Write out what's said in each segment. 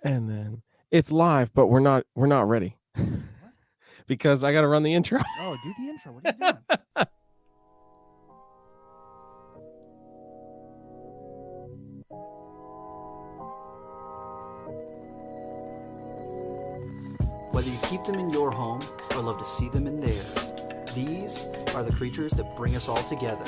And then it's live, but we're not ready. Because I got to run the intro. Oh, do the intro. What are you doing? Whether you keep them in your home or love to see them in theirs, these are the creatures that bring us all together.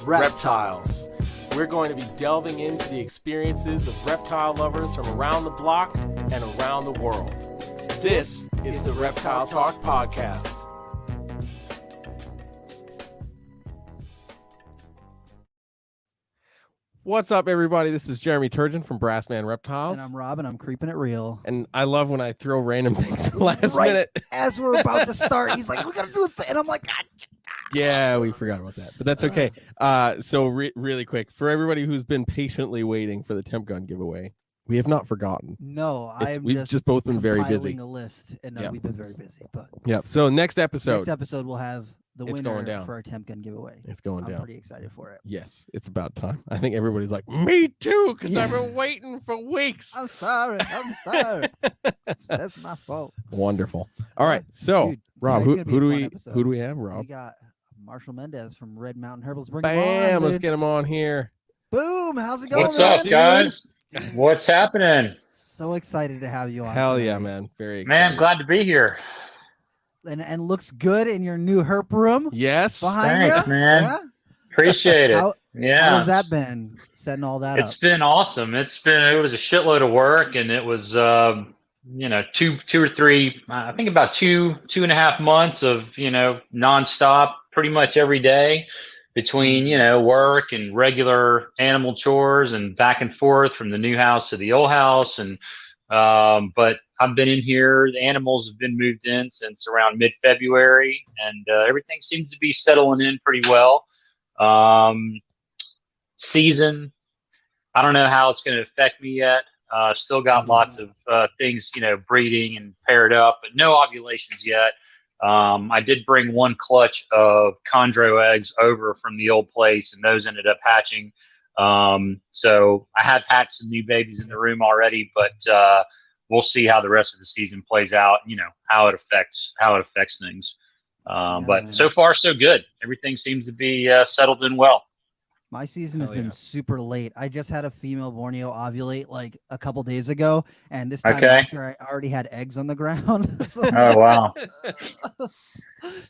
Reptiles. We're going to be delving into the experiences of reptile lovers from around the block and around the world. This is the Reptile Talk Podcast. What's up, everybody? This is Jeremy Turgeon from Brassman Reptiles. And I'm Rob, and I'm keeping it real. And I love when I throw random things last minute. As we're about to start, he's like, we got to do a thing. And I'm like, yeah, we forgot about that, but that's okay. So really quick, for everybody who's been patiently waiting for the temp gun giveaway, we have not forgotten. No, we've just both been very busy. A list, and Yep. we've been very busy. But So next episode we'll have the It's winner going down. for our temp gun giveaway. It's going I'm down. pretty excited for it. Yes, it's about time. I think everybody's like, me too, because I've been waiting for weeks. I'm sorry. That's my fault. Wonderful. All right, so Dude, Rob, tonight's who gonna be a do fun we have, Rob? We got Marcial Mendez from Red Mountain Herp. Let's bring Bam! him on, Let's dude. get him on here. Boom! How's it going? What's up, man? guys? What's happening? So excited to have you on. Hell yeah, tonight. man! Very excited. Man, I'm glad to be here. And looks good in your new herp room. Yes. Behind Thanks, you. man. Yeah? Appreciate it. How Yeah. has that been? Setting all that It's up. been awesome. It was a shitload of work, and it was two or three, I think about two and a half months of nonstop, pretty much every day, between work and regular animal chores and back and forth from the new house to the old house. And but I've been in here. The animals have been moved in since around mid-February, and everything seems to be settling in pretty well. Season, I don't know how it's going to affect me yet. Still got lots of things, breeding and paired up, but no ovulations yet. I did bring one clutch of chondro eggs over from the old place, and those ended up hatching. So I have had some new babies in the room already, but we'll see how the rest of the season plays out. How it affects things. But so far so good. Everything seems to be settled in well. My season has been super late. I just had a female Borneo ovulate like a couple days ago, and this time last year I already had eggs on the ground. Oh wow!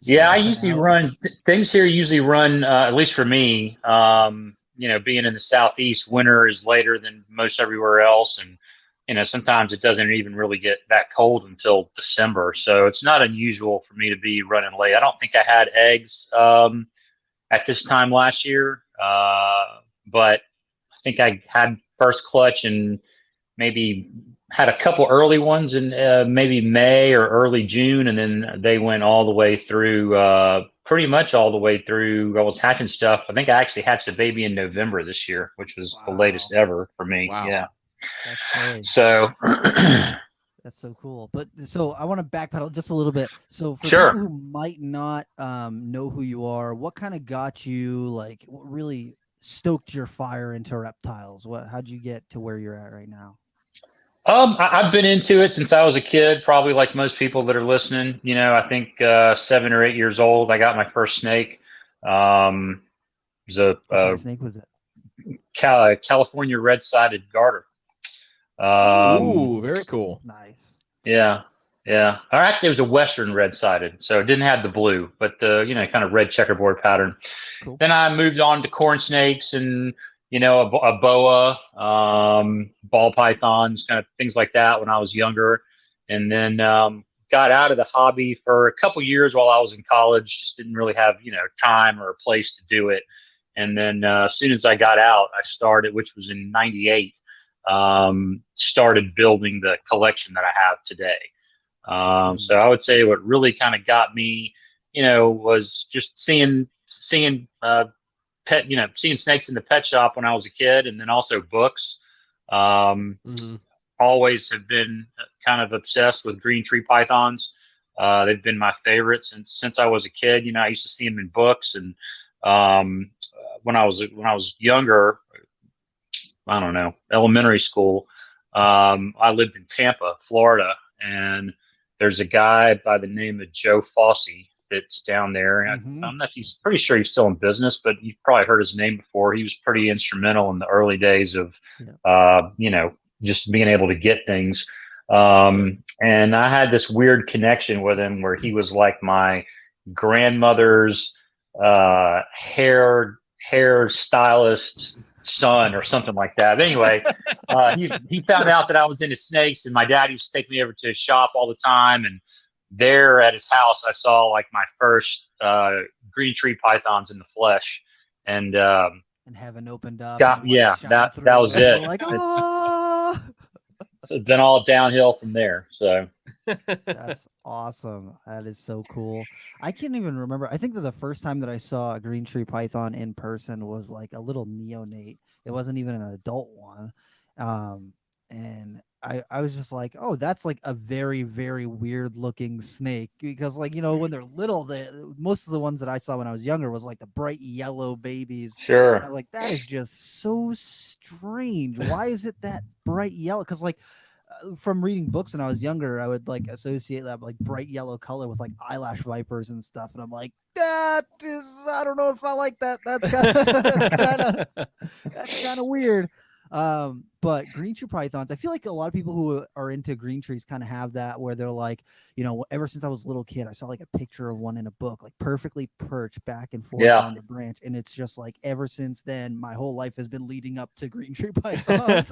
Yeah, I usually run things here. Usually run at least for me. Being in the southeast, winter is later than most everywhere else, and sometimes it doesn't even really get that cold until December. So it's not unusual for me to be running late. I don't think I had eggs at this time last year. But I think I had first clutch and maybe had a couple early ones in maybe May or early June, and then they went all the way through, pretty much all the way through. I was hatching stuff. I think I actually hatched a baby in November this year, which was the latest ever for me. Wow. Yeah. That's great. So that's so cool. But so I want to backpedal just a little bit. So for Sure. people who might not know who you are, what kind of got you, like, what really stoked your fire into reptiles? How'd you get to where you're at right now? I've been into it since I was a kid, probably like most people that are listening. I think 7 or 8 years old, I got my first snake. It was What kind of snake was it? California red-sided garter. Ooh, very cool. Nice. Yeah. Or actually, it was a Western red-sided, so it didn't have the blue, but the kind of red checkerboard pattern. Cool. Then I moved on to corn snakes and a boa, ball pythons, kind of things like that when I was younger, and then got out of the hobby for a couple years while I was in college. Just didn't really have time or a place to do it, and then as soon as I got out, I started, which was in '98. Started building the collection that I have today. So I would say what really kind of got me, was just seeing seeing snakes in the pet shop when I was a kid, and then also books. Always have been kind of obsessed with green tree pythons. They've been my favorite since I was a kid. I used to see them in books, and when I was younger, I don't know, elementary school, I lived in Tampa, Florida, and there's a guy by the name of Joe Fossey that's down there. I don't know if he's pretty sure he's still in business, but you've probably heard his name before. He was pretty instrumental in the early days of, just being able to get things. And I had this weird connection with him where he was like my grandmother's hair stylist's son or something like that. But anyway, he found out that I was into snakes, and my dad used to take me over to his shop all the time. And there at his house, I saw like my first green tree pythons in the flesh, and heaven opened up. That was it. Like, oh! So then all downhill from there. So that's awesome. That is so cool. I can't even remember. I think that the first time that I saw a green tree python in person was like a little neonate. It wasn't even an adult one. And I was just like, oh, that's like a very, very weird looking snake, because like, when they're little, most of the ones that I saw when I was younger was like the bright yellow babies. Sure. I was like, that is just so strange. Why is it that bright yellow? Because like from reading books when I was younger, I would like associate that like bright yellow color with like eyelash vipers and stuff. And I'm like, I don't know if I like that. That's kind of weird. But green tree pythons, I feel like a lot of people who are into green trees kind of have that, where they're like, ever since I was a little kid, I saw like a picture of one in a book, like perfectly perched back and forth on the branch. And it's just like, ever since then, my whole life has been leading up to green tree pythons.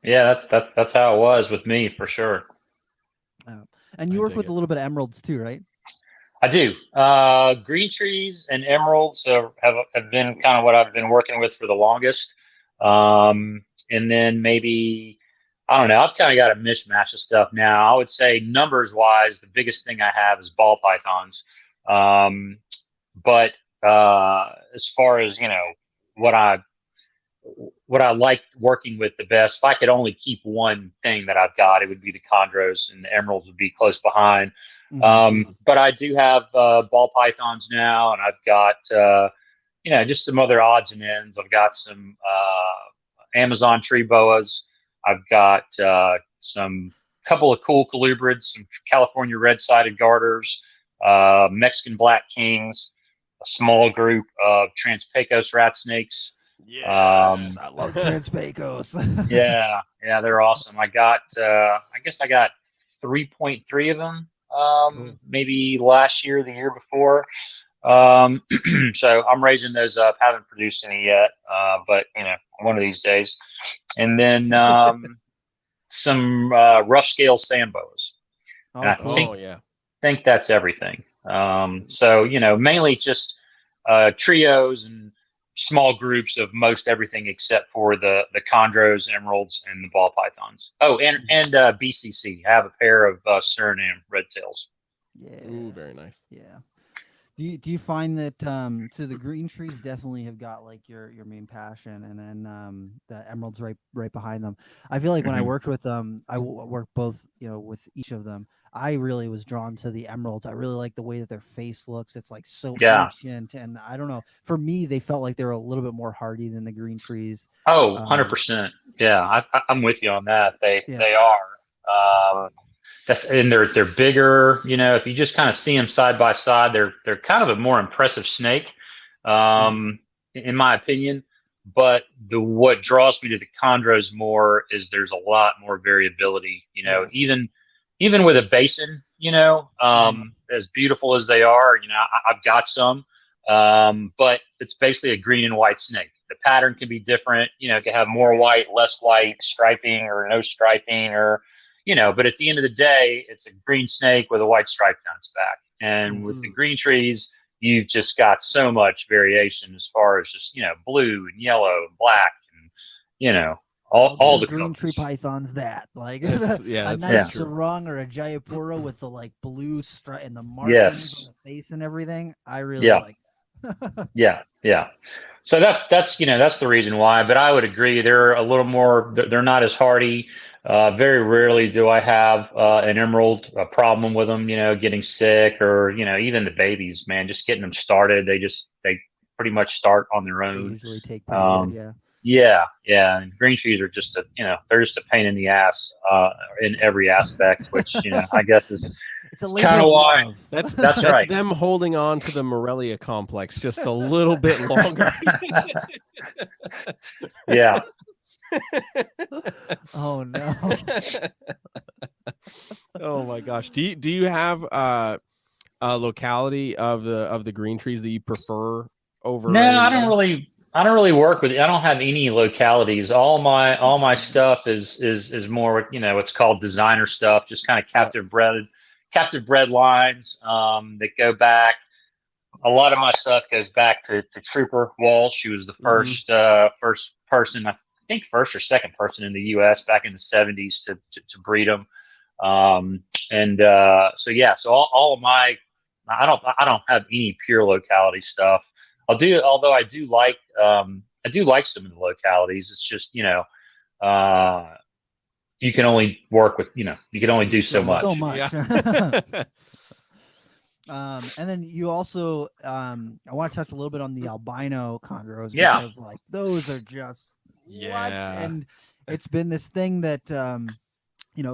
Yeah, that's how it was with me for sure. And you work with a little bit of emeralds too, right? I do. Green trees and emeralds have been kind of what I've been working with for the longest. And then maybe, I don't know, I've kind of got a mishmash of stuff now. I would say numbers wise, the biggest thing I have is ball pythons. But as far as, what I like working with the best, if I could only keep one thing that I've got, it would be the chondros, and the emeralds would be close behind. But I do have ball pythons now, and I've got just some other odds and ends. I've got some Amazon tree boas. I've got some couple of cool colubrids, some California red-sided garters, Mexican black kings, a small group of Trans-pecos ratsnakes. Yes, I love Trans-pecos. yeah, they're awesome. I got, I guess I got 3.3 of them, cool. Maybe last year, the year before. So I'm raising those up. Haven't produced any yet, but one of these days. And then some rough scale sandboas. I think that's everything. So mainly just trios and small groups of most everything except for the chondros, emeralds, and the ball pythons. Oh, and BCC. I have a pair of Suriname red tails. Yeah. Ooh, very nice. Yeah. Do you find that so the green trees definitely have got like your main passion, and then the emeralds right behind them? I feel like when I worked with them, I worked both with each of them. I really was drawn to the emeralds. I really like the way that their face looks. It's like so ancient, and I don't know. For me, they felt like they were a little bit more hardy than the green trees. Oh, 100%. Yeah, I'm with you on that. They are. And they're bigger. If you just kind of see them side by side, they're kind of a more impressive snake, in my opinion. But what draws me to the chondros more is there's a lot more variability. Even with a basin, as beautiful as they are, I've got some, but it's basically a green and white snake. The pattern can be different. It can have more white, less white, striping or no striping, or but at the end of the day, it's a green snake with a white stripe down its back. And with the green trees, you've just got so much variation as far as just, blue and yellow and black and, all the green colors. Tree pythons that like a nice sarong or a Jayapura with the like blue stripe and the markings on the face and everything. I really like that. Yeah. So that's the reason why. But I would agree, they're a little more. They're not as hardy. Very rarely do I have an emerald problem with them. Getting sick, or even the babies. Man, just getting them started. They pretty much start on their own. They usually take pretty good, Yeah, yeah. And green trees are just they're just a pain in the ass in every aspect, which I guess is it's a labor kind of of why. love. That's right. Them holding on to the Morelia complex just a little bit longer. Yeah. Oh no. Oh my gosh. Do you have a locality of the green trees that you prefer over? No, I don't really work with it. I don't have any localities. All my stuff is more what's called designer stuff, just kind of captive bred lines that go back. A lot of my stuff goes back to Trooper Walsh. She was the first person, I think first or second person in the U.S. back in the 70s to breed them. So all of my, I don't have any pure locality stuff. Although I do like some of the localities. It's just you can only work with you can only do so much. So much. Yeah. And then you also I want to touch a little bit on the albino chondros because like those are just what? Yeah. And it's been this thing that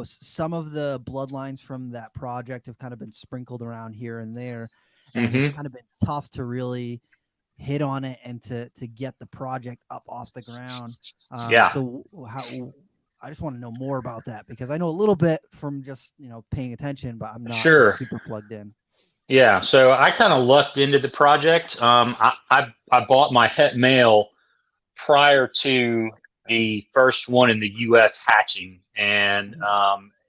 some of the bloodlines from that project have kind of been sprinkled around here and there, and it's kind of been tough to really hit on it and to get the project up off the ground. So I just want to know more about that, because I know a little bit from just paying attention, but I'm not super plugged in. Yeah, so I kind of lucked into the project. I bought my het male prior to the first one in the U.S. hatching, and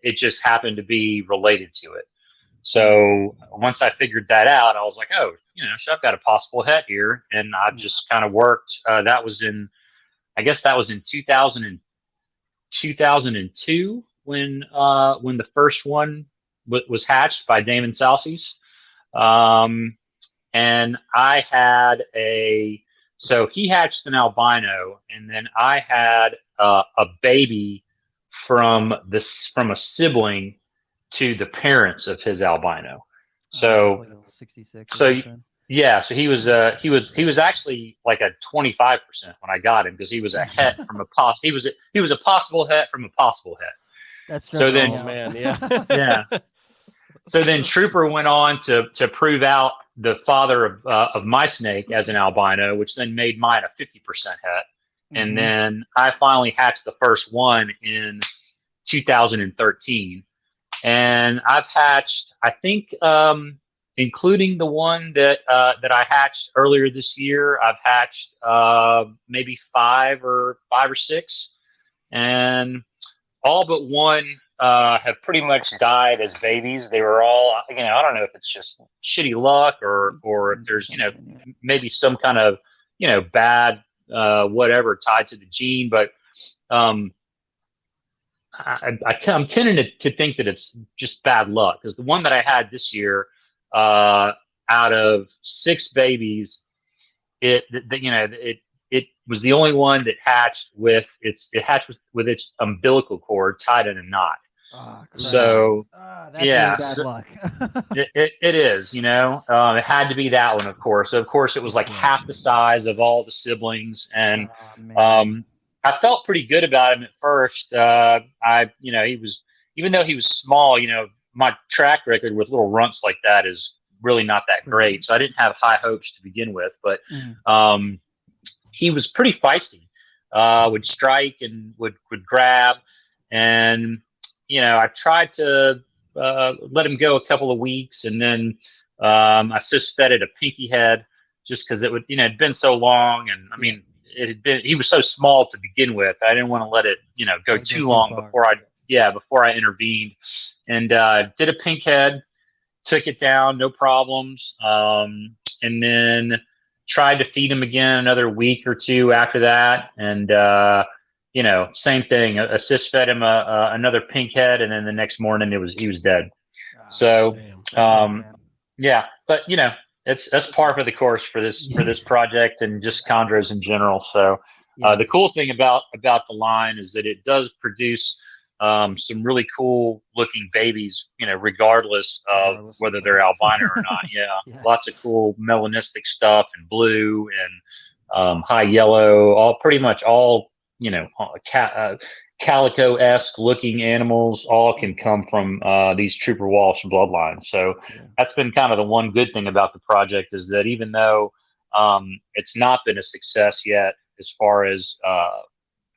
it just happened to be related to it. So once I figured that out, I was like, oh, so I've got a possible het here, and I just kind of worked. That was in 2002 when the first one was hatched by Damon Salces. And I had so he hatched an albino, and then I had a baby from a sibling to the parents of his albino. So, like 66. So he was actually like a 25% when I got him, because he was a het from he was a possible het from a possible het. That's so then, man, yeah. Yeah. So then Trooper went on to prove out the father of my snake as an albino, which then made mine a 50% het. And then I finally hatched the first one in 2013. And I've hatched, I think, including the one that I hatched earlier this year, I've hatched maybe five or six, and all but one have pretty much died as babies. They were all, I don't know if it's just shitty luck or if there's, maybe some kind of, bad whatever tied to the gene. But I'm tending to think that it's just bad luck, because the one that I had this year, out of six babies, it was the only one that hatched with its umbilical cord tied in a knot. So that's really bad luck. it is, it had to be that one, of course. So of course it was like half the size of all the siblings, and I felt pretty good about him at first. He was, even though he was small, my track record with little runts like that is really not that great. So I didn't have high hopes to begin with, but he was pretty feisty, would strike and would grab. And, I tried to let him go a couple of weeks, and then I suspected a pinky head, just because it would, it'd been so long. And I mean, he was so small to begin with. I didn't want to let it, go too long before I intervened, and did a pink head, took it down, no problems. And then tried to feed him again another week or two after that. And, same thing, assist fed him another pink head. And then the next morning he was dead. So, yeah, but that's par for the course for this project and just chondros in general. So the cool thing about the line is that it does produce some really cool looking babies, regardless of whether they're albino or not. Yeah. Lots of cool melanistic stuff and blue, and high yellow, all pretty much all, calico-esque looking animals, all can come from these Trooper Walsh bloodlines. So that's been kind of the one good thing about the project, is that even though it's not been a success yet as far as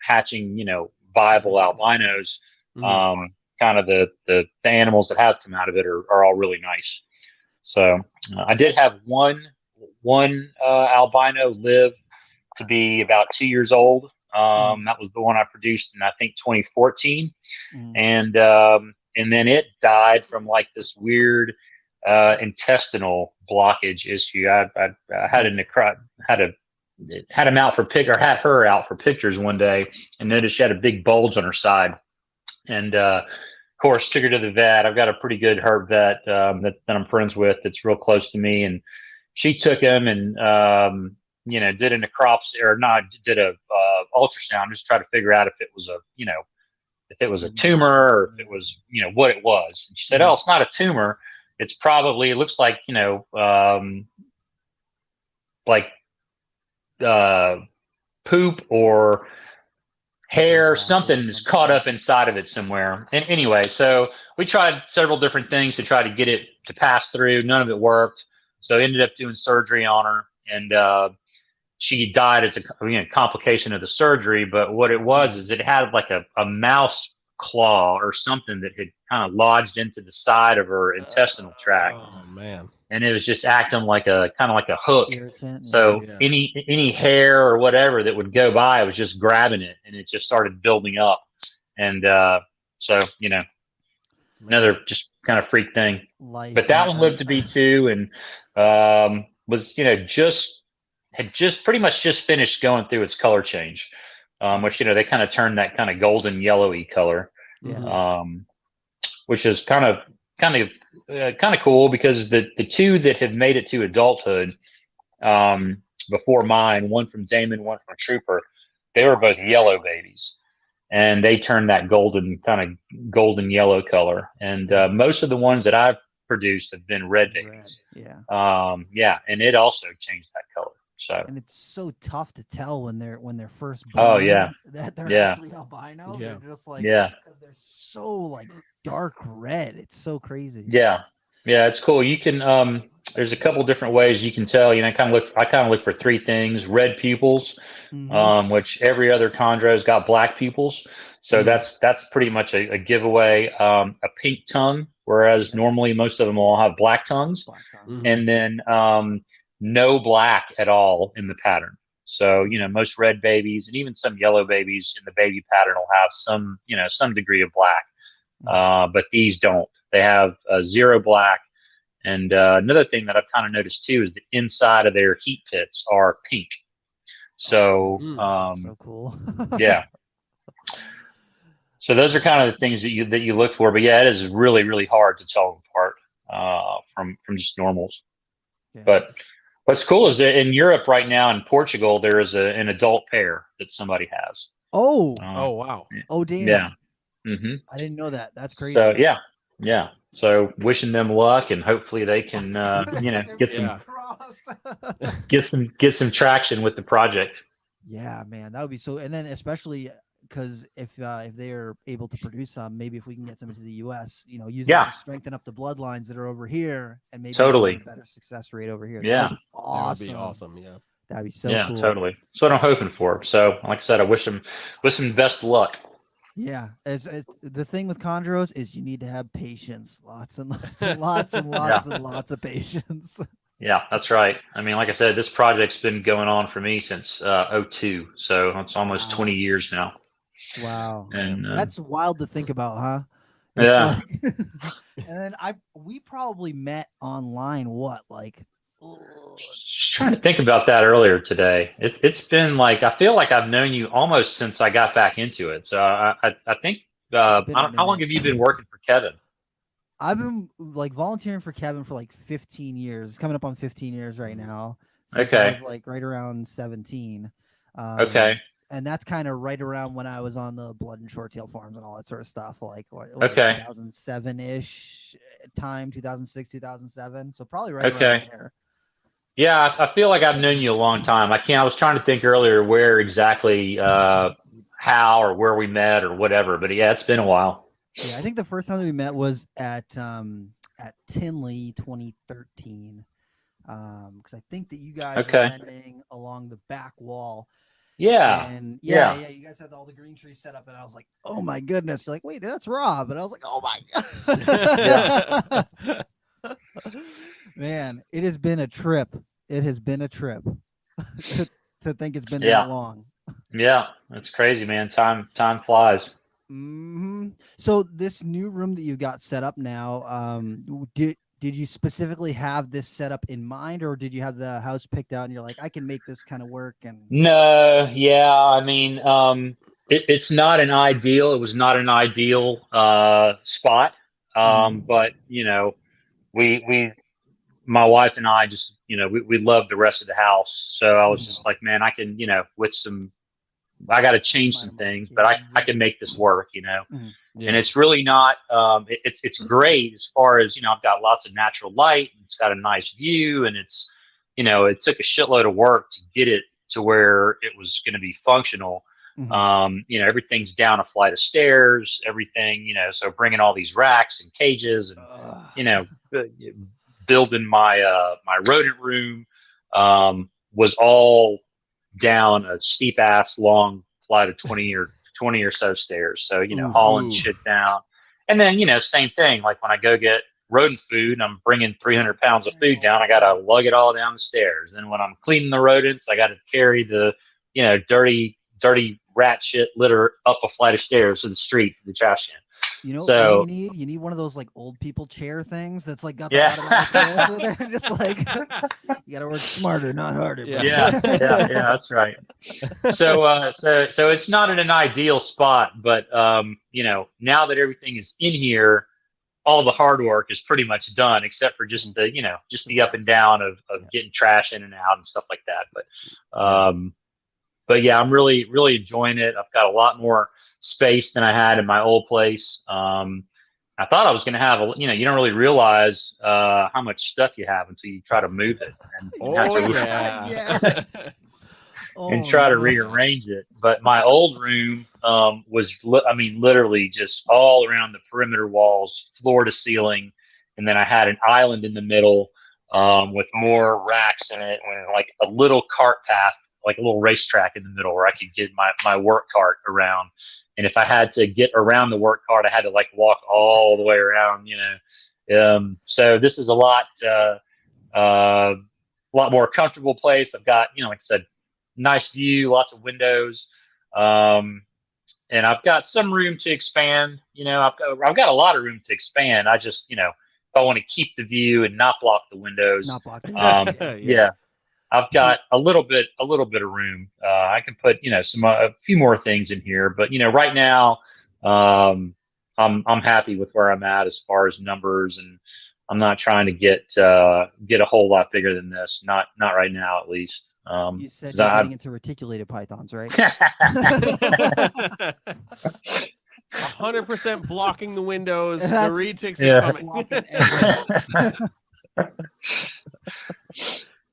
hatching, viable albinos, kind of the animals that have come out of it are all really nice. So I did have one albino live to be about 2 years old. That was the one I produced in, I think, 2014. And then it died from like this weird intestinal blockage issue. I had him out for had her out for pictures one day, and noticed she had a big bulge on her side. And of course, took her to the vet. I've got a pretty good herp vet that I'm friends with, that's real close to me, and she took him and did a necropsy, or not, did a ultrasound, just try to figure out if it was a tumor, or if it was what it was. And she said, "Oh, it's not a tumor. It's probably, it looks like poop or hair, something is caught up inside of it somewhere." And anyway, so we tried several different things to try to get it to pass through. None of it worked. So ended up doing surgery on her, and she died as a complication of the surgery. But what it was is it had like a mouse claw or something that had kind of lodged into the side of her intestinal tract. Oh man. And it was just acting like a hook. Irritant. So any hair or whatever that would go by, it was just grabbing it, and it just started building up. And so another just kind of freak thing. But that one lived to be 2, and was had pretty much just finished going through its color change, which they kind of turned that kind of golden yellowy color, which is kind of cool, because the 2 that have made it to adulthood before mine, one from Damon, one from Trooper, they were both yellow babies, and they turned that golden yellow color. And most of the ones that I've produced have been red babies. And it also changed that color. So, and it's so tough to tell when they're first born. Oh yeah, that they're actually albino. Yeah. They're just like, because they're so like dark red. It's so crazy. Yeah, it's cool. You can there's a couple different ways you can tell. I kind of look for 3 things: red pupils, which every other chondro's got black pupils, so that's pretty much a giveaway. A pink tongue, whereas normally most of them all have black tongues, and then no black at all in the pattern. So, most red babies and even some yellow babies in the baby pattern will have some degree of black. But these don't. They have 0 black. And another thing that I've kind of noticed too is the inside of their heat pits are pink. So, so cool. Yeah. So those are kind of the things that you look for. But yeah, it is really, really hard to tell them apart from just normals. But what's cool is that in Europe right now, in Portugal, there is an adult pair that somebody has. Oh wow. Oh damn. Yeah. I didn't know that. That's crazy. So yeah. So wishing them luck, and hopefully they can get some traction with the project. Yeah, man, that would be so. And then especially because if they're able to produce some, maybe if we can get some into the U.S., use that to strengthen up the bloodlines that are over here, and maybe totally a better success rate over here. Yeah, that would be awesome. Yeah, that'd be so cool. Totally. That's what I'm hoping for. So, like I said, I wish them best of luck. Yeah, it's the thing with chondros is you need to have patience, lots and lots and lots and lots and lots of patience. Yeah, that's right. I mean, like I said, this project's been going on for me since 2002, so it's almost 20 years now. Wow, and that's wild to think about, huh? Yeah. And then we probably met online. Just trying to think about that earlier today. It's been like, I feel like I've known you almost since I got back into it. So I think how long have you been working for Kevin? I've been volunteering for Kevin for 15 years. It's coming up on 15 years right now. Since I was right around 17. Okay. And that's kind of right around when I was on the blood and short tail farms and all that sort of stuff. 2007-ish time, 2006, 2007. So probably right around there. Yeah, I feel like I've known you a long time. I was trying to think earlier where exactly, how or where we met or whatever, but yeah, it's been a while. Yeah, I think the first time that we met was at Tinley 2013. Because I think that you guys were Okay. vending along the back wall. Yeah. And Yeah. you guys had all the green trees set up, and I was like, oh my goodness. You're like, wait, that's Rob. And I was like, oh my God. Man, it has been a trip. It has been a trip to think it's been that long. Yeah, that's crazy, man. Time flies. So this new room that you got set up now, did you specifically have this set up in mind, or did you have the house picked out and you're like, I can make this kind of work? And No, yeah, I mean, it's not an ideal. It was not an ideal spot, but you know, we my wife and I just, you know, we love the rest of the house. So I was just like, man, I can, you know, I got to change some things, but I can make this work, you know. Yeah. And it's really not, it's great as far as, you know, I've got lots of natural light, and it's got a nice view, and it's, you know, it took a shitload of work to get it to where it was going to be functional. You know, everything's down a flight of stairs, everything, you know, so bringing all these racks and cages and, you know, building my my rodent room was all down a steep ass long flight of 20 or so stairs. So, you know, hauling shit down. And then, you know, same thing, like when I go get rodent food and I'm bringing 300 pounds of food down, I got to lug it all down the stairs. And when I'm cleaning the rodents, I got to carry the, you know, dirty rat shit litter up a flight of stairs to the street, to the trash can. You know, so you need one of those like old people chair things that's like got the automatic there. Just like you got to work smarter, not harder. Yeah, that's right. So it's not in an ideal spot, but you know, now that everything is in here, all the hard work is pretty much done, except for just the, you know, just the up and down of getting trash in and out and stuff like that. But yeah, I'm really enjoying it. I've got a lot more space than I had in my old place. I thought I was going to have you know, you don't really realize how much stuff you have until you try to move it and try to rearrange it. But my old room was, I mean, literally just all around the perimeter walls, floor to ceiling, and then I had an island in the middle with more racks in it, and like a little cart path, like a little racetrack in the middle where I could get my work cart around. And if I had to get around the work cart, I had to like walk all the way around, you know. So this is a lot more comfortable place. I've got, you know, like I said, nice view, lots of windows. And I've got some room to expand, you know, I've got a lot of room to expand. I just, you know, if I want to keep the view and not block the windows, yeah. I've got a little bit of room. I can put, you know, a few more things in here, but you know, right now, I'm happy with where I'm at as far as numbers, and I'm not trying to get a whole lot bigger than this. Not right now, at least. You said you're getting into reticulated pythons, right? 100% blocking the windows. The retics are coming.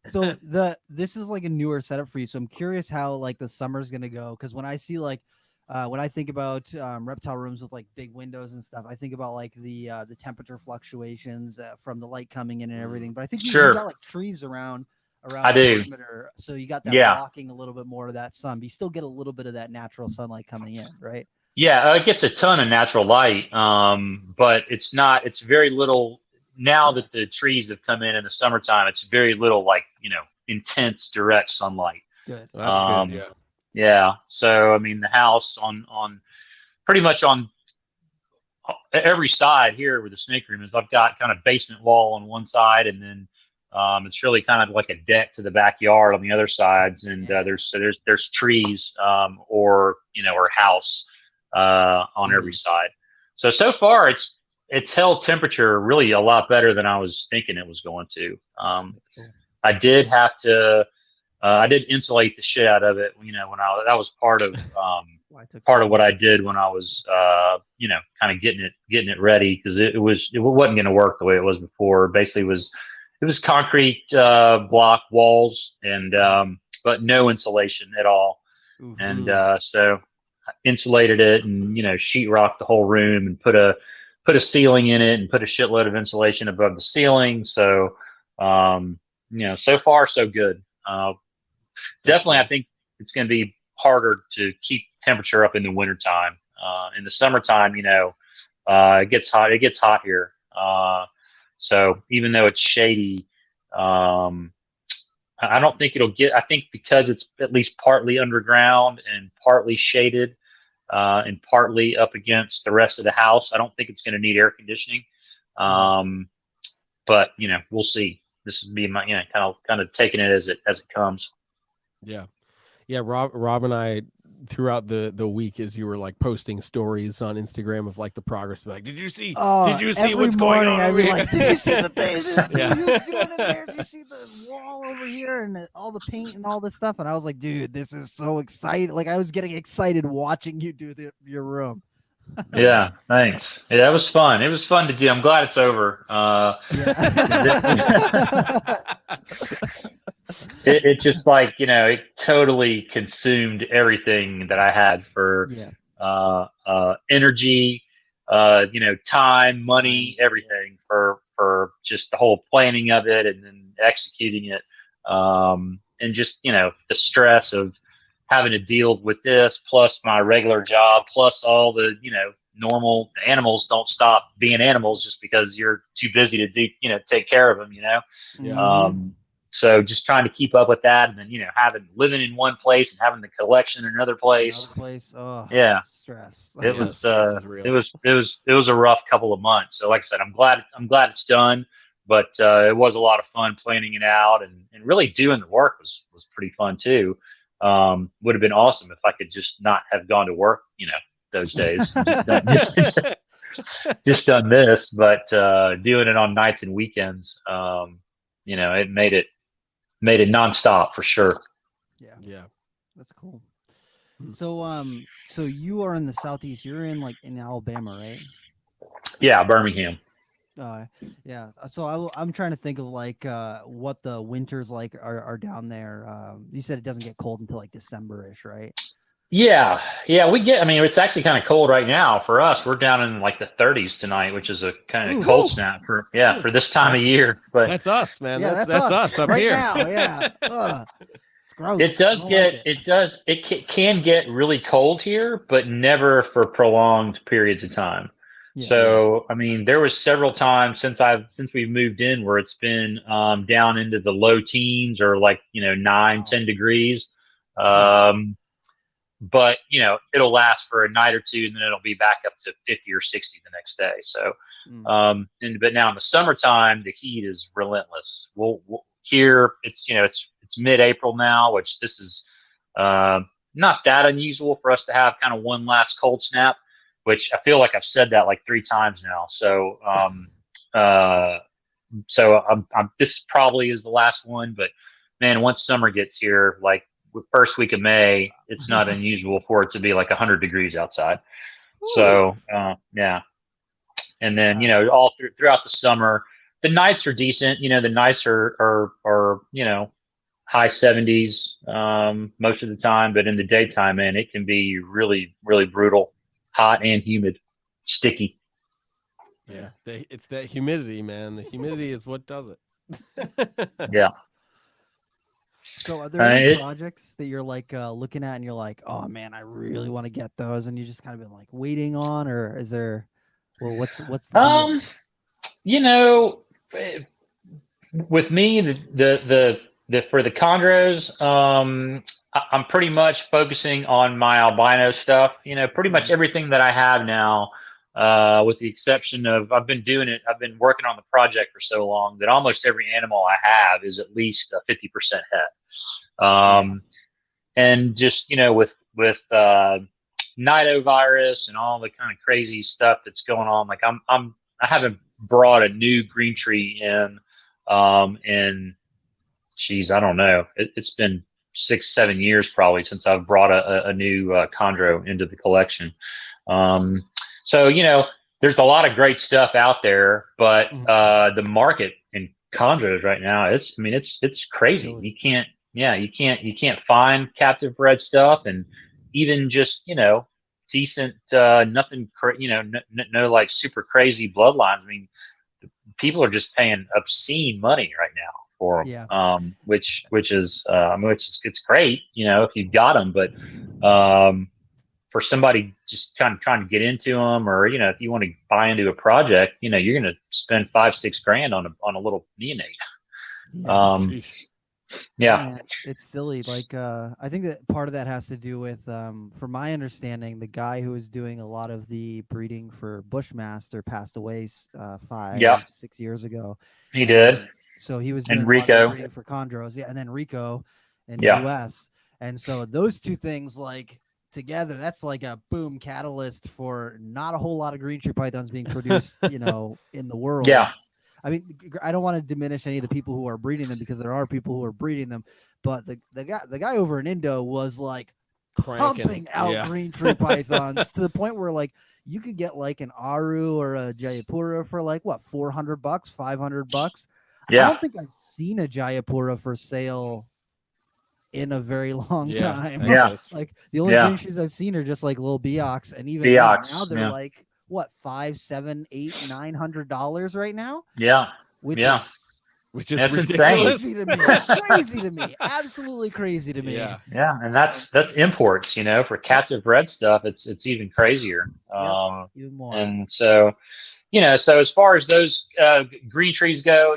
So this is like a newer setup for you. So I'm curious how like the summer's gonna go, because when I see like when I think about reptile rooms with like big windows and stuff, I think about like the temperature fluctuations from the light coming in and everything. But I think you got like trees around I the do. perimeter, so you got that blocking a little bit more of that sun. But you still get a little bit of that natural sunlight coming in, right? Yeah, it gets a ton of natural light, but it's very little. Now that the trees have come in the summertime, it's very little, like, you know, intense direct sunlight. Good. That's good. Yeah. Yeah. So, I mean, the house on pretty much on every side here where the snake room is, I've got kind of basement wall on one side, and then it's really kind of like a deck to the backyard on the other sides. And there's trees or house on every side. So far it's held temperature really a lot better than I was thinking it was going to. I did have to, I did insulate the shit out of it, you know, that was part of what I did when I was, you know, kind of getting it ready, because it wasn't going to work the way it was before. Basically, was concrete block walls, and but no insulation at all. Mm-hmm. And so I insulated it, and sheetrocked the whole room, and put a ceiling in it, and put a shitload of insulation above the ceiling. So so far so good. Definitely, I think it's going to be harder to keep temperature up in the wintertime. In the summertime, it gets hot. It gets hot here. So even though it's shady, I don't think it'll get. I think because it's at least partly underground and partly shaded, and partly up against the rest of the house, I don't think it's going to need air conditioning. But we'll see. This would be my kind of taking it as it comes. Yeah. Rob and I, throughout the week, as you were like posting stories on Instagram of like the progress, like, did you see what's going on over here? Like, did you see the thing? Yeah. He was doing in there? Did you see the wall over here and all the paint and all this stuff? And I was like, dude, this is so exciting. Like, I was getting excited watching you do your room. Yeah, thanks. Yeah, that was fun. It was fun to do. I'm glad it's over. It just it totally consumed everything that I had for energy, time, money, everything for just the whole planning of it and then executing it. And just, the stress of having to deal with this, plus my regular job, plus all the, normal animals don't stop being animals just because you're too busy to do, take care of them, Yeah. So just trying to keep up with that, and then, living in one place and having the collection in another place. Oh, yeah. Stress. It was a rough couple of months. So like I said, I'm glad it's done, but it was a lot of fun planning it out, and really doing the work was pretty fun too. Would have been awesome if I could just not have gone to work, those days, just done this, but doing it on nights and weekends, it made it nonstop for sure. Yeah, that's cool. So you are in the Southeast. You're in in Alabama, right? Yeah, Birmingham. Yeah. So I'm trying to think of what the winters are down there. You said it doesn't get cold until December-ish, right? Yeah, we get. I mean, it's actually kind of cold right now for us. We're down in the 30s tonight, which is a kind of cold snap for this time of year. But that's us, man. Yeah, that's us up right here now. Yeah, it's gross. It does get. It can get really cold here, but never for prolonged periods of time. Yeah, so I mean, there was several times since we've moved in where it's been down into the low teens or 9-10 degrees. But it'll last for a night or two, and then it'll be back up to 50 or 60 the next day. So, but now in the summertime, the heat is relentless. We'll here it's it's mid-April now, which this is not that unusual for us to have kind of one last cold snap, which I feel like I've said that 3 times now. So, this probably is the last one, but man, once summer gets here, first week of May, it's not unusual for it to be 100 degrees outside. Ooh. So, yeah. And then, all throughout the summer, the nights are decent. The nights are high 70s most of the time, but in the daytime, man, it can be really, really brutal, hot and humid, sticky. Yeah. It's that humidity, man. The humidity is what does it. Yeah. So are there any projects that you're looking at and you're like, oh man, I really want to get those, and you just kind of been waiting on, or is there, what's the deal? With me, the for the chondros, I'm pretty much focusing on my albino stuff. Pretty much everything that I have now, with the exception of I've been working on the project for so long that almost every animal I have is at least a 50% het. And just with nidovirus and all the kind of crazy stuff that's going on, I haven't brought a new green tree in geez, I don't know, it's been 6-7 years probably since I've brought a new chondro into the collection. So there's a lot of great stuff out there, but the market in chondros right now, it's crazy. Silly. You can't find captive bred stuff, and even just decent nothing no like super crazy bloodlines. I mean, people are just paying obscene money right now for them. Yeah. Which is it's great, if you've got them, but for somebody just kind of trying to get into them, or if you want to buy into a project, you're going to spend $5-6 grand on a little neonate. Yeah, it's silly. Like, I think that part of that has to do with, from my understanding, the guy who was doing a lot of the breeding for Bushmaster passed away 5-6 years ago. He did. So he was doing Rico. a lot of breeding for Chondros, and then Rico in the U.S. And so those two things, like, together, that's like a boom catalyst for not a whole lot of green tree pythons being produced, in the world. Yeah. I mean, I don't want to diminish any of the people who are breeding them, because there are people who are breeding them, but the guy over in Indo was like pumping out green tree pythons to the point where, like, you could get like an Aru or a Jayapura for like what, $400, $500. Yeah. I don't think I've seen a Jayapura for sale in a very long time. Yeah. Like, the only green trees I've seen are just like little Beox, and even now they're like what, $500, $700, $800, $900 right now. Yeah. Which is That's ridiculous. insane. Crazy to me. Crazy to me. Absolutely crazy to me. Yeah. Yeah, and that's imports. For captive bred stuff, it's even crazier. Even more. And so, so as far as those green trees go,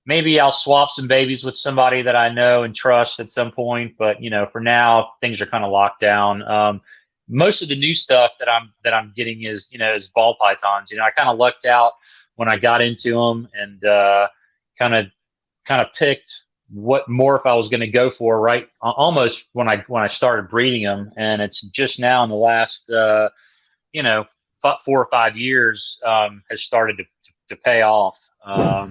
maybe I'll swap some babies with somebody that I know and trust at some point. But for now, things are kind of locked down. Most of the new stuff that I'm getting is ball pythons. I kind of lucked out when I got into them, and kind of picked what morph I was going to go for right almost when I started breeding them. And it's just now in the last 4 or 5 years has started to pay off.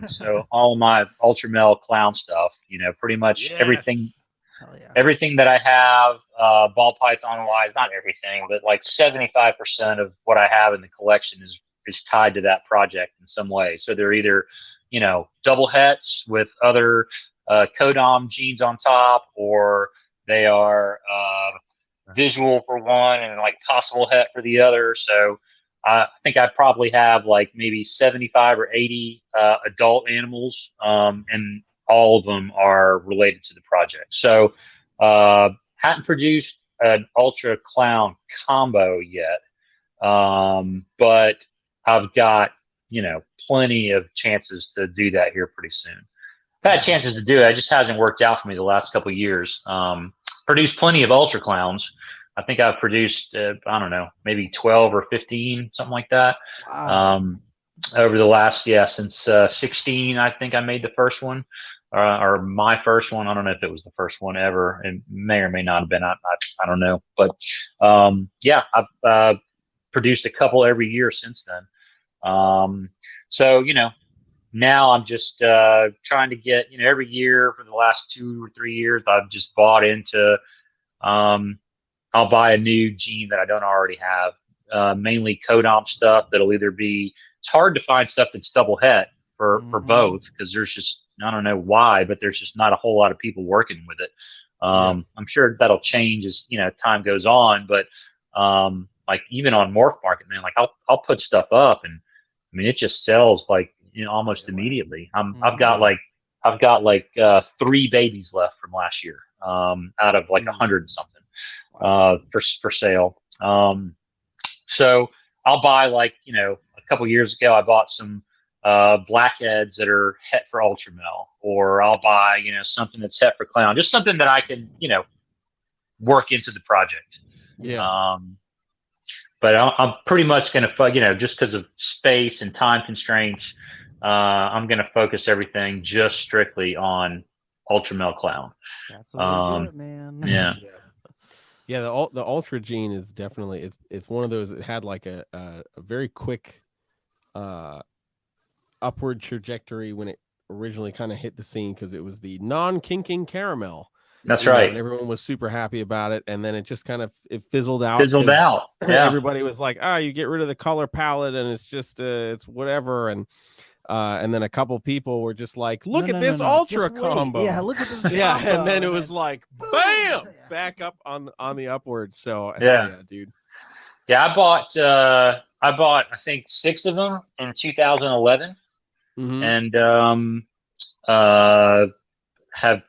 So all of my ultra male clown stuff, pretty much everything. Hell yeah. Everything that I have, ball python wise, not everything, but like 75% of what I have in the collection is tied to that project in some way. So they're either, double hets with other codom genes on top, or they are visual for one and like possible het for the other. So I think I probably have like maybe 75 or 80 adult animals, and all of them are related to the project. So hadn't produced an ultra clown combo yet, but I've got plenty of chances to do that here pretty soon. I've had chances to do it. It just hasn't worked out for me the last couple of years. Produced plenty of ultra clowns. I think I've produced I don't know, maybe 12 or 15, something like that. Wow. Over the last since 16, I think I made the first one. Or my first one. I don't know if it was the first one ever. It may or may not have been. I don't know. But I've produced a couple every year since then. So now I'm just trying to get every year for the last 2 or 3 years I've just bought into. I'll buy a new gene that I don't already have. Mainly codom stuff that'll either be. It's hard to find stuff that's double het for both, because there's just, I don't know why, but there's just not a whole lot of people working with it. I'm sure that'll change as time goes on, but like even on Morph Market, man, like I'll put stuff up, and I mean it just sells like almost immediately. I've got like 3 babies left from last year, out of like 100 and something for sale. So I'll buy like a couple years ago I bought some blackheads that are het for ultramel, or I'll buy something that's het for clown, just something that I can work into the project. But I'm pretty much going to just because of space and time constraints, I'm going to focus everything just strictly on ultramel clown. That's the way to do it, man. Yeah, the ultra gene is definitely it's one of those that had like a very quick upward trajectory when it originally kind of hit the scene, because it was the non-kinking caramel. That's right. And everyone was super happy about it, and then it just kind of fizzled out. Yeah. Everybody was like, you get rid of the color palette and it's just it's whatever. And And then a couple people were just like, look No, at no, this no, no. ultra Just wait. combo. Yeah, look at this. Yeah, combo. and then it was like, boom. bam, Yeah. back up on the upward. So Yeah. yeah, dude. Yeah, I bought I think 6 of them in 2011, Mhm. and have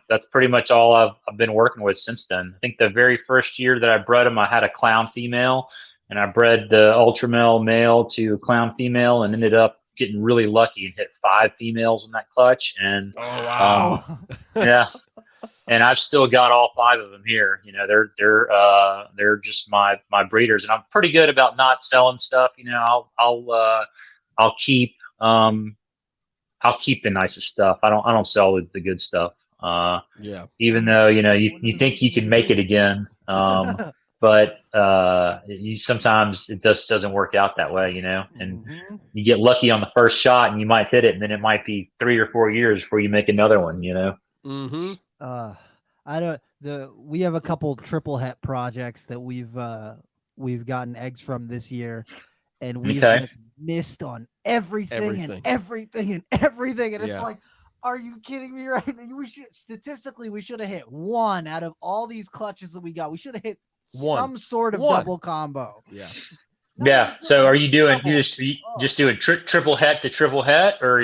that's pretty much all I've been working with since then. I think the very first year that I bred them, I had a clown female, and I bred the ultra male to a clown female, and ended up getting really lucky and hit 5 females in that clutch. And Oh wow. yeah, and I've still got all 5 of them here. They're just my breeders, and I'm pretty good about not selling stuff. I'll keep the nicest stuff. I don't sell the good stuff. Yeah. Even though you think you can make it again, but sometimes it just doesn't work out that way. And you get lucky on the first shot, and you might hit it, and then it might be 3 or 4 years before you make another one. Mm-hmm. We have a couple triple het projects that we've gotten eggs from this year, and we've just missed on everything. And it's like, are you kidding me right now? Statistically we should have hit 1 out of all these clutches that we got. We should have hit some sort of double combo. Yeah. Yeah. So are you doing just doing triple het to triple het, or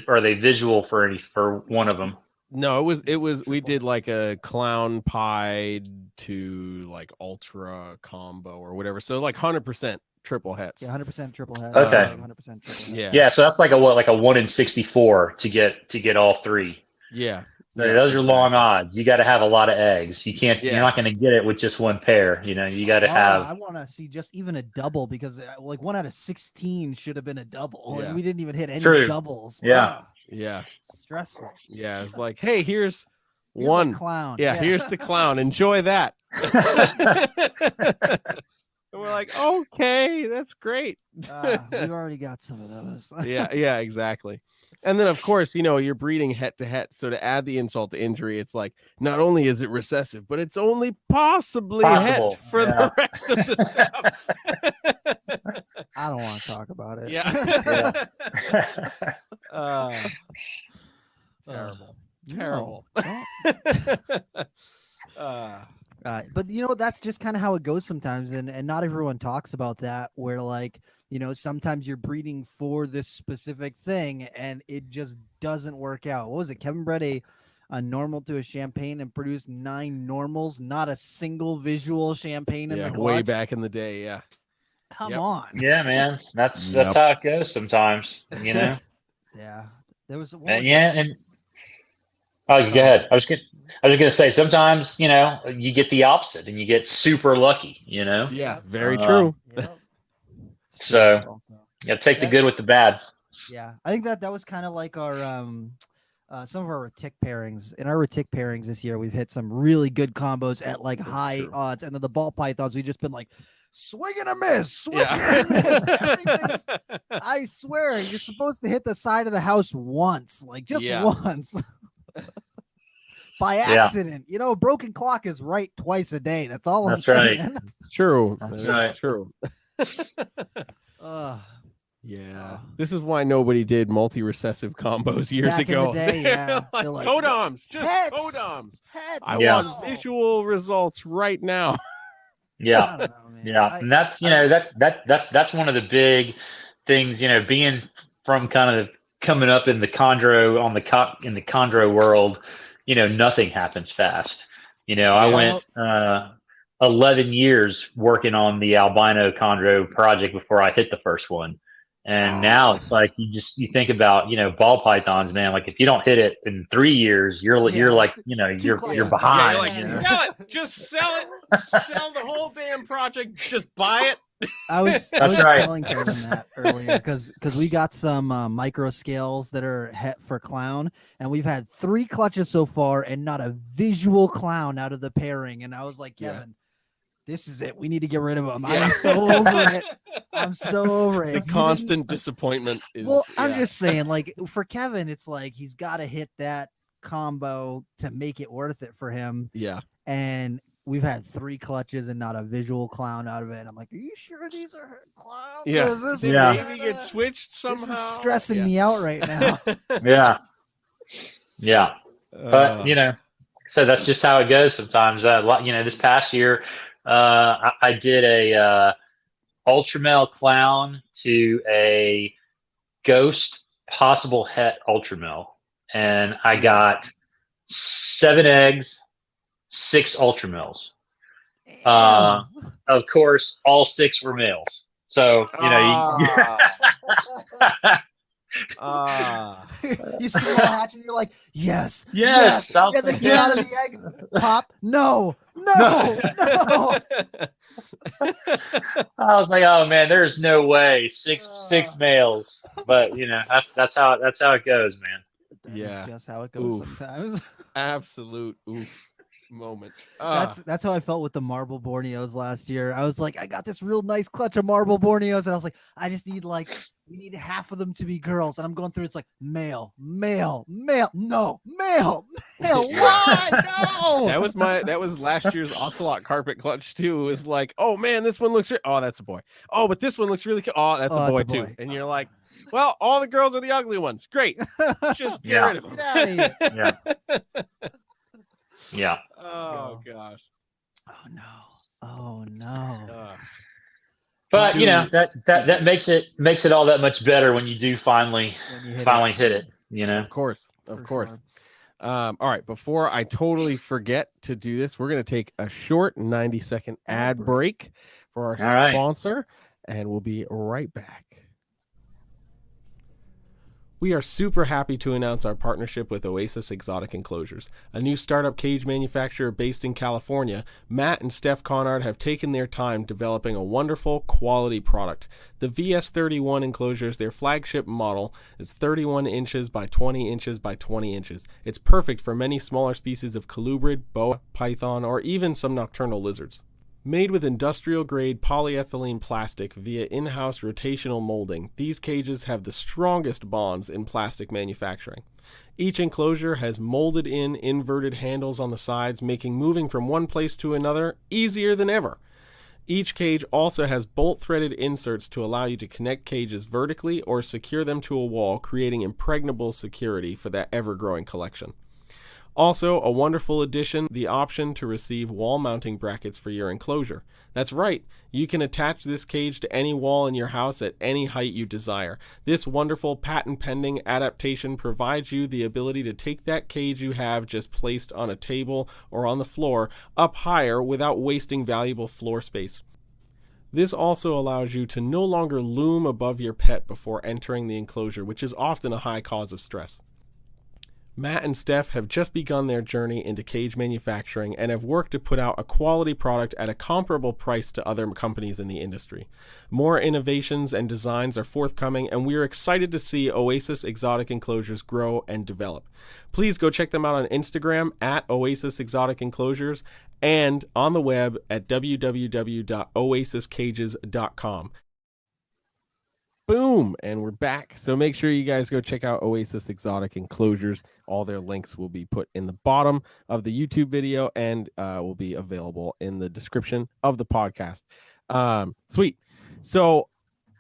are they visual for one of them? No, it was we did like a clown pie to like ultra combo or whatever. So like 100% triple hets. Yeah, 100% triple het. Okay. 100% triple het. Yeah. Yeah. So that's like a 1 in 64 to get all 3. Yeah. So those are long odds. You got to have a lot of eggs. You can't. Yeah. You're not going to get it with just one pair. You got to have. I want to see just even a double, because like 1 out of 16 should have been a double, and we didn't even hit any doubles. Yeah. Yeah. Stressful. Yeah. It's like, hey, here's one clown. Yeah, here's the clown. Enjoy that. And we're like, okay, that's great. We've already got some of those. Yeah, exactly. And then, of course, you're breeding het to het. So to add the insult to injury, it's like, not only is it recessive, but it's only possible. Het for the rest of the stuff. I don't want to talk about it. Yeah. Terrible. But that's just kind of how it goes sometimes, and not everyone talks about that, where like sometimes you're breeding for this specific thing and it just doesn't work out. What was it? Kevin bred a normal to a champagne and produced 9 normals, not a single visual champagne in the clutch. Way back in the day. Yeah. Come on. Yeah, man. That's how it goes sometimes. Yeah. There was go ahead. I was gonna say sometimes you get the opposite and you get super lucky. Yeah, very true. So you gotta take the good with the bad. Yeah, I think that was kind of like our some of our retic pairings. In our retic pairings this year, we've hit some really good combos at like high odds, and then the ball pythons, we've just been like swing and a miss, and miss. I swear, you're supposed to hit the side of the house once, like just once. By accident. A broken clock is right twice a day. That's all I'm saying. Right. It's true. That's right. True. Yeah. This is why nobody did multi-recessive combos years back ago. In the day, yeah. Like, codoms, just hets, codoms. Hets. I want visual results right now. Yeah. And that's that's one of the big things, being from kind of coming up in the chondro in the chondro world, nothing happens fast. I went 11 years working on the albino chondro project before I hit the first one. And now it's like you think about ball pythons, man. Like if you don't hit it in 3 years, you're like you're behind. Sell it, just sell it, sell the whole damn project, just buy it. I was telling Kevin that earlier because we got some micro scales that are het for clown, and we've had 3 clutches so far and not a visual clown out of the pairing. And I was like, Kevin. This is it. We need to get rid of them. I'm so over it. I'm so over it. The constant disappointment is. Well, I'm just saying, like, for Kevin, it's like he's got to hit that combo to make it worth it for him. Yeah. And we've had 3 clutches and not a visual clown out of it. And I'm like, are you sure these are clowns? Yeah. Is this Did Yeah. maybe get switched somehow? This is stressing me out right now. Yeah. But so that's just how it goes sometimes. This past year, I did a ultra male clown to a ghost possible het ultra male, and I got 7 eggs, 6 ultra males. Of course, all 6 were males. So you see them all hatch and you're like, yes. Yes. Get the kid out of the egg. Pop. No. I was like, oh man, there's no way 6 males. But that's how it goes, man. That's just how it goes sometimes. Absolute moment. That's how I felt with the marble Borneos last year. I was like, I got this real nice clutch of marble Borneos, and I was like, I just need we need half of them to be girls. And I'm going through, it's like male, no, male. Why? No. That was last year's Ocelot carpet clutch too. It was like, oh man, this one looks oh, that's a boy. Oh, but this one looks really cool. Oh, that's a boy too. And you're like, well, all the girls are the ugly ones. Great. Just get rid of them. Get out of here. Yeah. Oh gosh. Oh no. But that makes it all that much better when you do finally hit it. Of course. Sure. All right. Before I totally forget to do this, we're going to take a short 90-second ad break for our sponsor, and we'll be right back. We are super happy to announce our partnership with OASIS Exotic Enclosures, a new startup cage manufacturer based in California. Matt and Steph Conard have taken their time developing a wonderful quality product. The VS31 enclosure is their flagship model. It's 31 inches by 20 inches by 20 inches. It's perfect for many smaller species of colubrid, boa, python, or even some nocturnal lizards. Made with industrial-grade polyethylene plastic via in-house rotational molding, these cages have the strongest bonds in plastic manufacturing. Each enclosure has molded-in inverted handles on the sides, making moving from one place to another easier than ever. Each cage also has bolt-threaded inserts to allow you to connect cages vertically or secure them to a wall, creating impregnable security for that ever-growing collection. Also, a wonderful addition, the option to receive wall mounting brackets for your enclosure. That's right, you can attach this cage to any wall in your house at any height you desire. This wonderful patent-pending adaptation provides you the ability to take that cage you have just placed on a table or on the floor up higher without wasting valuable floor space. This also allows you to no longer loom above your pet before entering the enclosure, which is often a high cause of stress. Matt and Steph have just begun their journey into cage manufacturing and have worked to put out a quality product at a comparable price to other companies in the industry. More innovations and designs are forthcoming, and we are excited to see OASIS Exotic Enclosures grow and develop. Please go check them out on Instagram at Oasis Exotic Enclosures and on the web at www.oasiscages.com. Boom, and we're back. So make sure you guys go check out Oasis Exotic Enclosures. All their links will be put in the bottom of the YouTube video and will be available in the description of the podcast. Sweet. So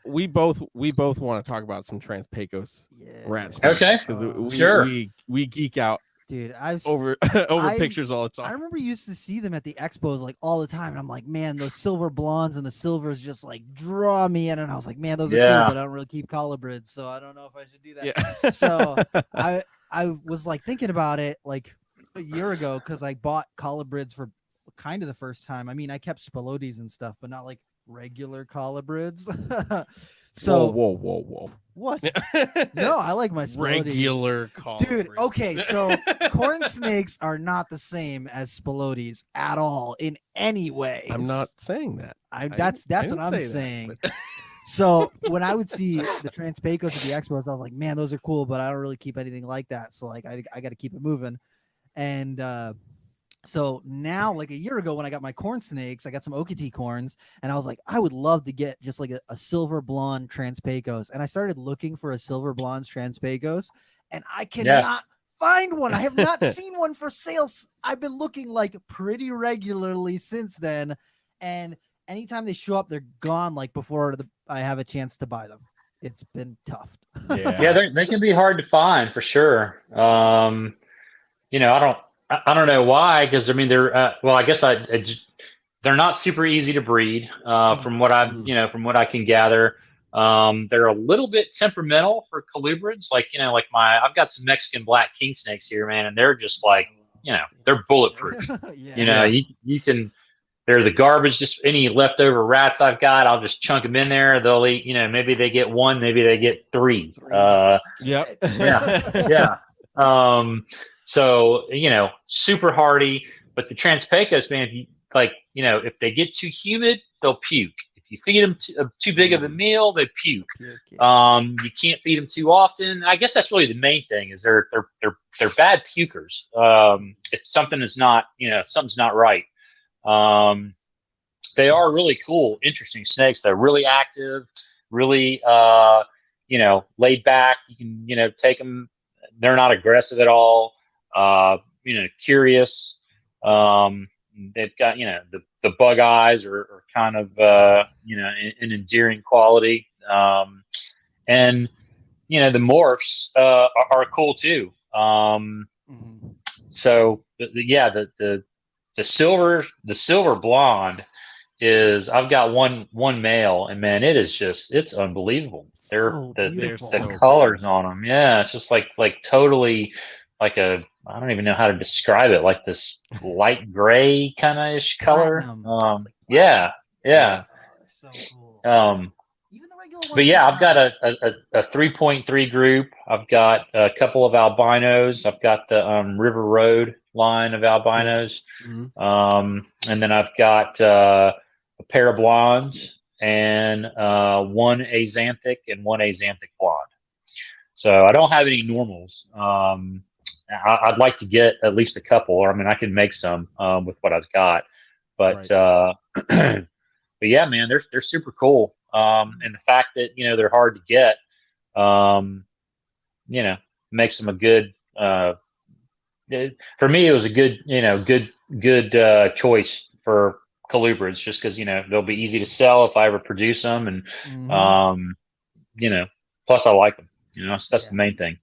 we both want to talk about some Trans-pecos rats. Okay, because sure. We geek out. Dude, I've over pictures all the time. I remember you used to see them at the expos like all the time, and I'm like, man, those silver blondes and the silvers just like draw me in. And I was like, man, those are cool, but I don't really keep colubrids, so I don't know if I should do that. Yeah. So I was like thinking about it like a year ago because I bought colubrids for kind of the first time. I mean, I kept spilotes and stuff, but not like regular colubrids. So whoa. What? No, I like my spilotes. Regular colubrids. Dude, okay, so corn snakes are not the same as spilotes at all in any way. I'm not saying that. That's what I'm saying. So when I would see the Trans-pecos at the expos, I was like, man, those are cool, but I don't really keep anything like that. So like I got to keep it moving. And so now, like a year ago when I got my corn snakes, I got some Okatee corns, and I was like, I would love to get just like a silver blonde Trans-pecos. And I started looking for a silver blonde Trans-pecos, and I cannot find one. I have not seen one for sale. I've been looking like pretty regularly since then, and anytime they show up, they're gone like before I have a chance to buy them. It's been tough. Yeah, they can be hard to find for sure. You know, I don't know why, because I mean they're well, I guess they're not super easy to breed from what I can gather. They're a little bit temperamental for colubrids, like I've got some Mexican black king snakes here, man, and they're just like they're bulletproof. You can. They're the garbage. Just any leftover rats I've got, I'll just chunk them in there. They'll eat. Maybe they get one, maybe they get three. Yeah. So super hardy. But the Trans-pecos, man, if they get too humid, they'll puke. If you feed them too big of a meal, they puke. You can't feed them too often. I guess that's really the main thing. Is they're bad pukers. If something is not, something's not right. They are really cool, interesting snakes. They're really active, really, laid back. You can, take them. They're not aggressive at all. Curious. They've got, the bug eyes are kind of, an endearing quality. And, the morphs, are cool too. So the silver blonde is, I've got one male, and man, it's unbelievable. The colors on them. Yeah. It's just like totally like I don't even know how to describe it. Like this light gray kind of ish color. Yeah. So cool. Even the regular ones. But yeah, I've got a 3.3 group. I've got a couple of albinos. I've got the River Road line of albinos. And then I've got a pair of blondes and one azanthic and one azanthic blonde. So I don't have any normals. I'd like to get at least a couple, or I mean, I can make some with what I've got. But but yeah, man, they're super cool. And the fact that they're hard to get, makes them a good. For me, it was a good choice for colubrids, just because they'll be easy to sell if I ever produce them, and plus I like them. That's the main thing.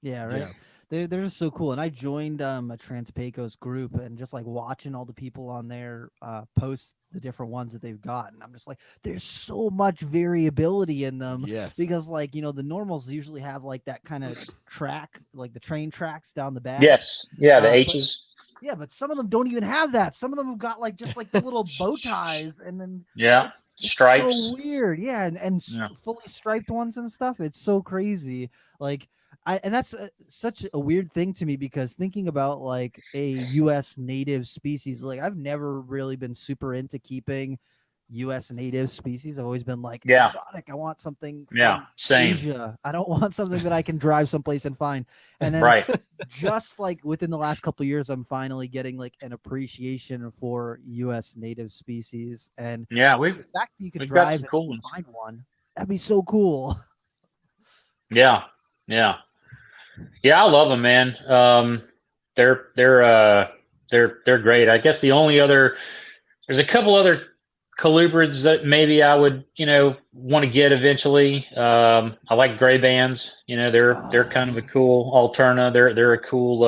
Yeah, right. Yeah. They're just so cool. And I joined a Trans-pecos group, and just like watching all the people on there post the different ones that they've gotten. I'm just like, there's so much variability in them. Yes. Because the normals usually have like that kind of track, like the train tracks down the back. Yes. Yeah. The H's. But some of them don't even have that. Some of them have got like just like the little bow ties, and then it's stripes. So weird. Yeah. And fully striped ones and stuff. It's so crazy. Like, and that's such a weird thing to me, because thinking about like a U.S. native species, like I've never really been super into keeping U.S. native species. I've always been like exotic. I want something from Asia. I don't want something that I can drive someplace and find. And then just like within the last couple of years, I'm finally getting like an appreciation for U.S. native species. And the fact that you can drive and cool find one, that'd be so cool. Yeah. I love them, man. They're great. I guess the only there's a couple other colubrids that maybe I would, want to get eventually. I like gray bands. They're kind of a cool alterna. They're a cool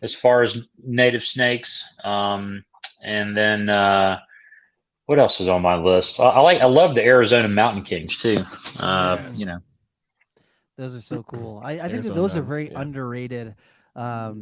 as far as native snakes. And then what else is on my list? I love the Arizona Mountain Kings too. Those are so cool. I think that those are very underrated. I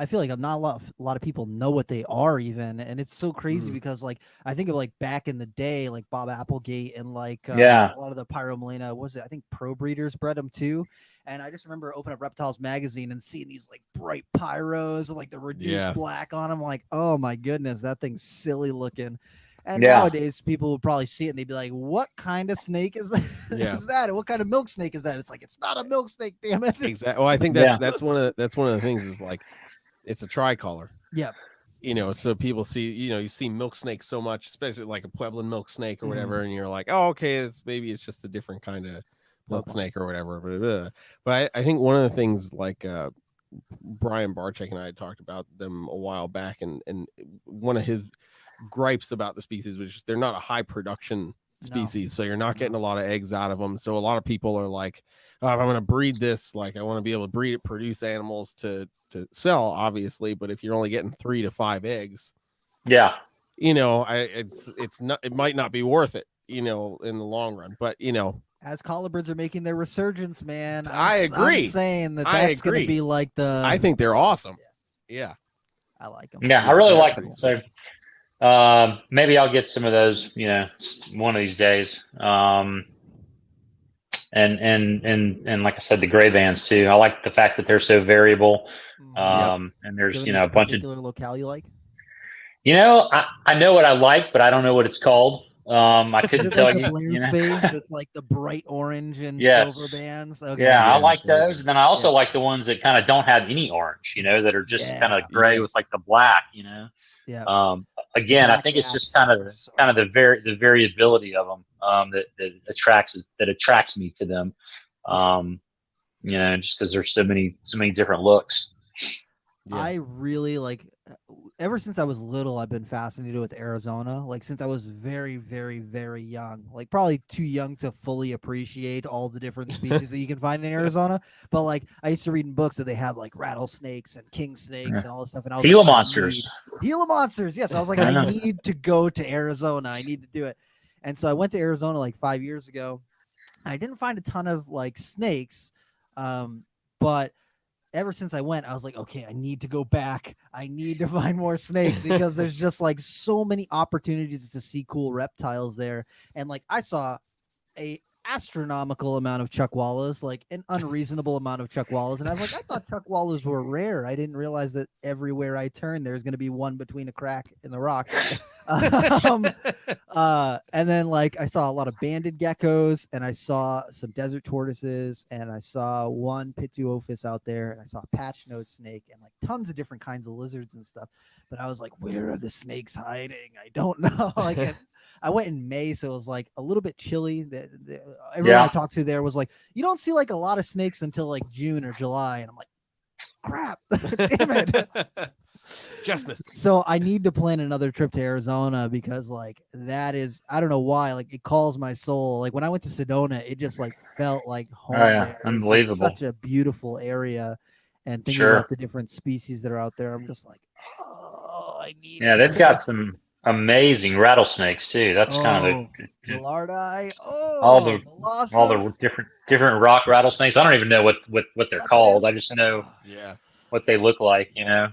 feel like not a lot of people know what they are even, and it's so crazy because like I think of like back in the day, like Bob Applegate and like a lot of the Pyromelena, I think Pro Breeders bred them too. And I just remember opening up Reptiles magazine and seeing these like bright pyros with like the reduced black on them. I'm like, oh my goodness, that thing's silly looking. And nowadays people will probably see it and they'd be like, what kind of snake is that? Is that? And what kind of milk snake is that? It's like, it's not a milk snake, damn it. Exactly. Well, I think that's one of the things is like, it's a tricolor. Yeah. So people see, you see milk snakes so much, especially like a Pueblan milk snake or whatever. And you're like, oh, okay, maybe it's just a different kind of milk snake or whatever. But I think one of the things like, Brian Barczyk and I had talked about them a while back, and one of his gripes about the species was just they're not a high production species, so you're not getting a lot of eggs out of them. So a lot of people are like, oh, if I'm going to breed this, like I want to be able to breed it, produce animals to sell, obviously. But if you're only getting 3 to 5 eggs, you know, it's not, it might not be worth it, you know, in the long run. But you know, as colibrids are making their resurgence, man, I agree. I'm saying that's going to be like the. I think they're awesome. Yeah, I like them. Yeah, I really like them. So maybe I'll get some of those, you know, one of these days. And like I said, the gray bands too. I like the fact that they're so variable. And there's, you know, a bunch of particular locale you like. You know, I know what I like, but I don't know what it's called. I couldn't tell you. Blair's phase that's like the bright orange and silver bands. Okay. Yeah, I like those. And then I also like the ones that kind of don't have any orange, you know, that are just kind of gray with like the black, you know. Yeah. Again, I think it's just kind of the variability of them that attracts me to them. You know, just because there's so many different looks. Yeah. I really like. Ever since I was little, I've been fascinated with Arizona. Like since I was very, very, very young, like probably too young to fully appreciate all the different species that you can find in Arizona. But like I used to read in books that they had like rattlesnakes and king snakes and all this stuff. And I was Gila monsters. Gila monsters. Yes. I was like, I need to go to Arizona. I need to do it. And so I went to Arizona like 5 years ago. I didn't find a ton of like snakes. But ever since I went, I was like, okay, I need to go back. I need to find more snakes because there's just like so many opportunities to see cool reptiles there. And like I saw a astronomical amount of chuckwallas, like an unreasonable amount of chuckwallas. And I was like, I thought chuckwallas were rare. I didn't realize that everywhere I turn, there's going to be one between a crack in the rock. And then like I saw a lot of banded geckos, and I saw some desert tortoises, and I saw one Pituophis out there, and I saw a patch nose snake, and like tons of different kinds of lizards and stuff. But I was like, where are the snakes hiding? I don't know. Like I went in May, so it was like a little bit chilly. Everyone I talked to there was like, you don't see like a lot of snakes until like June or July, and I'm like, crap, damn it. Just missed. So I need to plan another trip to Arizona because like that is, I don't know why, like it calls my soul. Like when I went to Sedona, it just like felt like home. There. Unbelievable. Such a beautiful area, and thinking about the different species that are out there, I'm just like, oh, I need. Yeah, they've got some amazing rattlesnakes too. That's kind of the Millardi. all the different rock rattlesnakes. I don't even know what they're called. I just know what they look like, you know.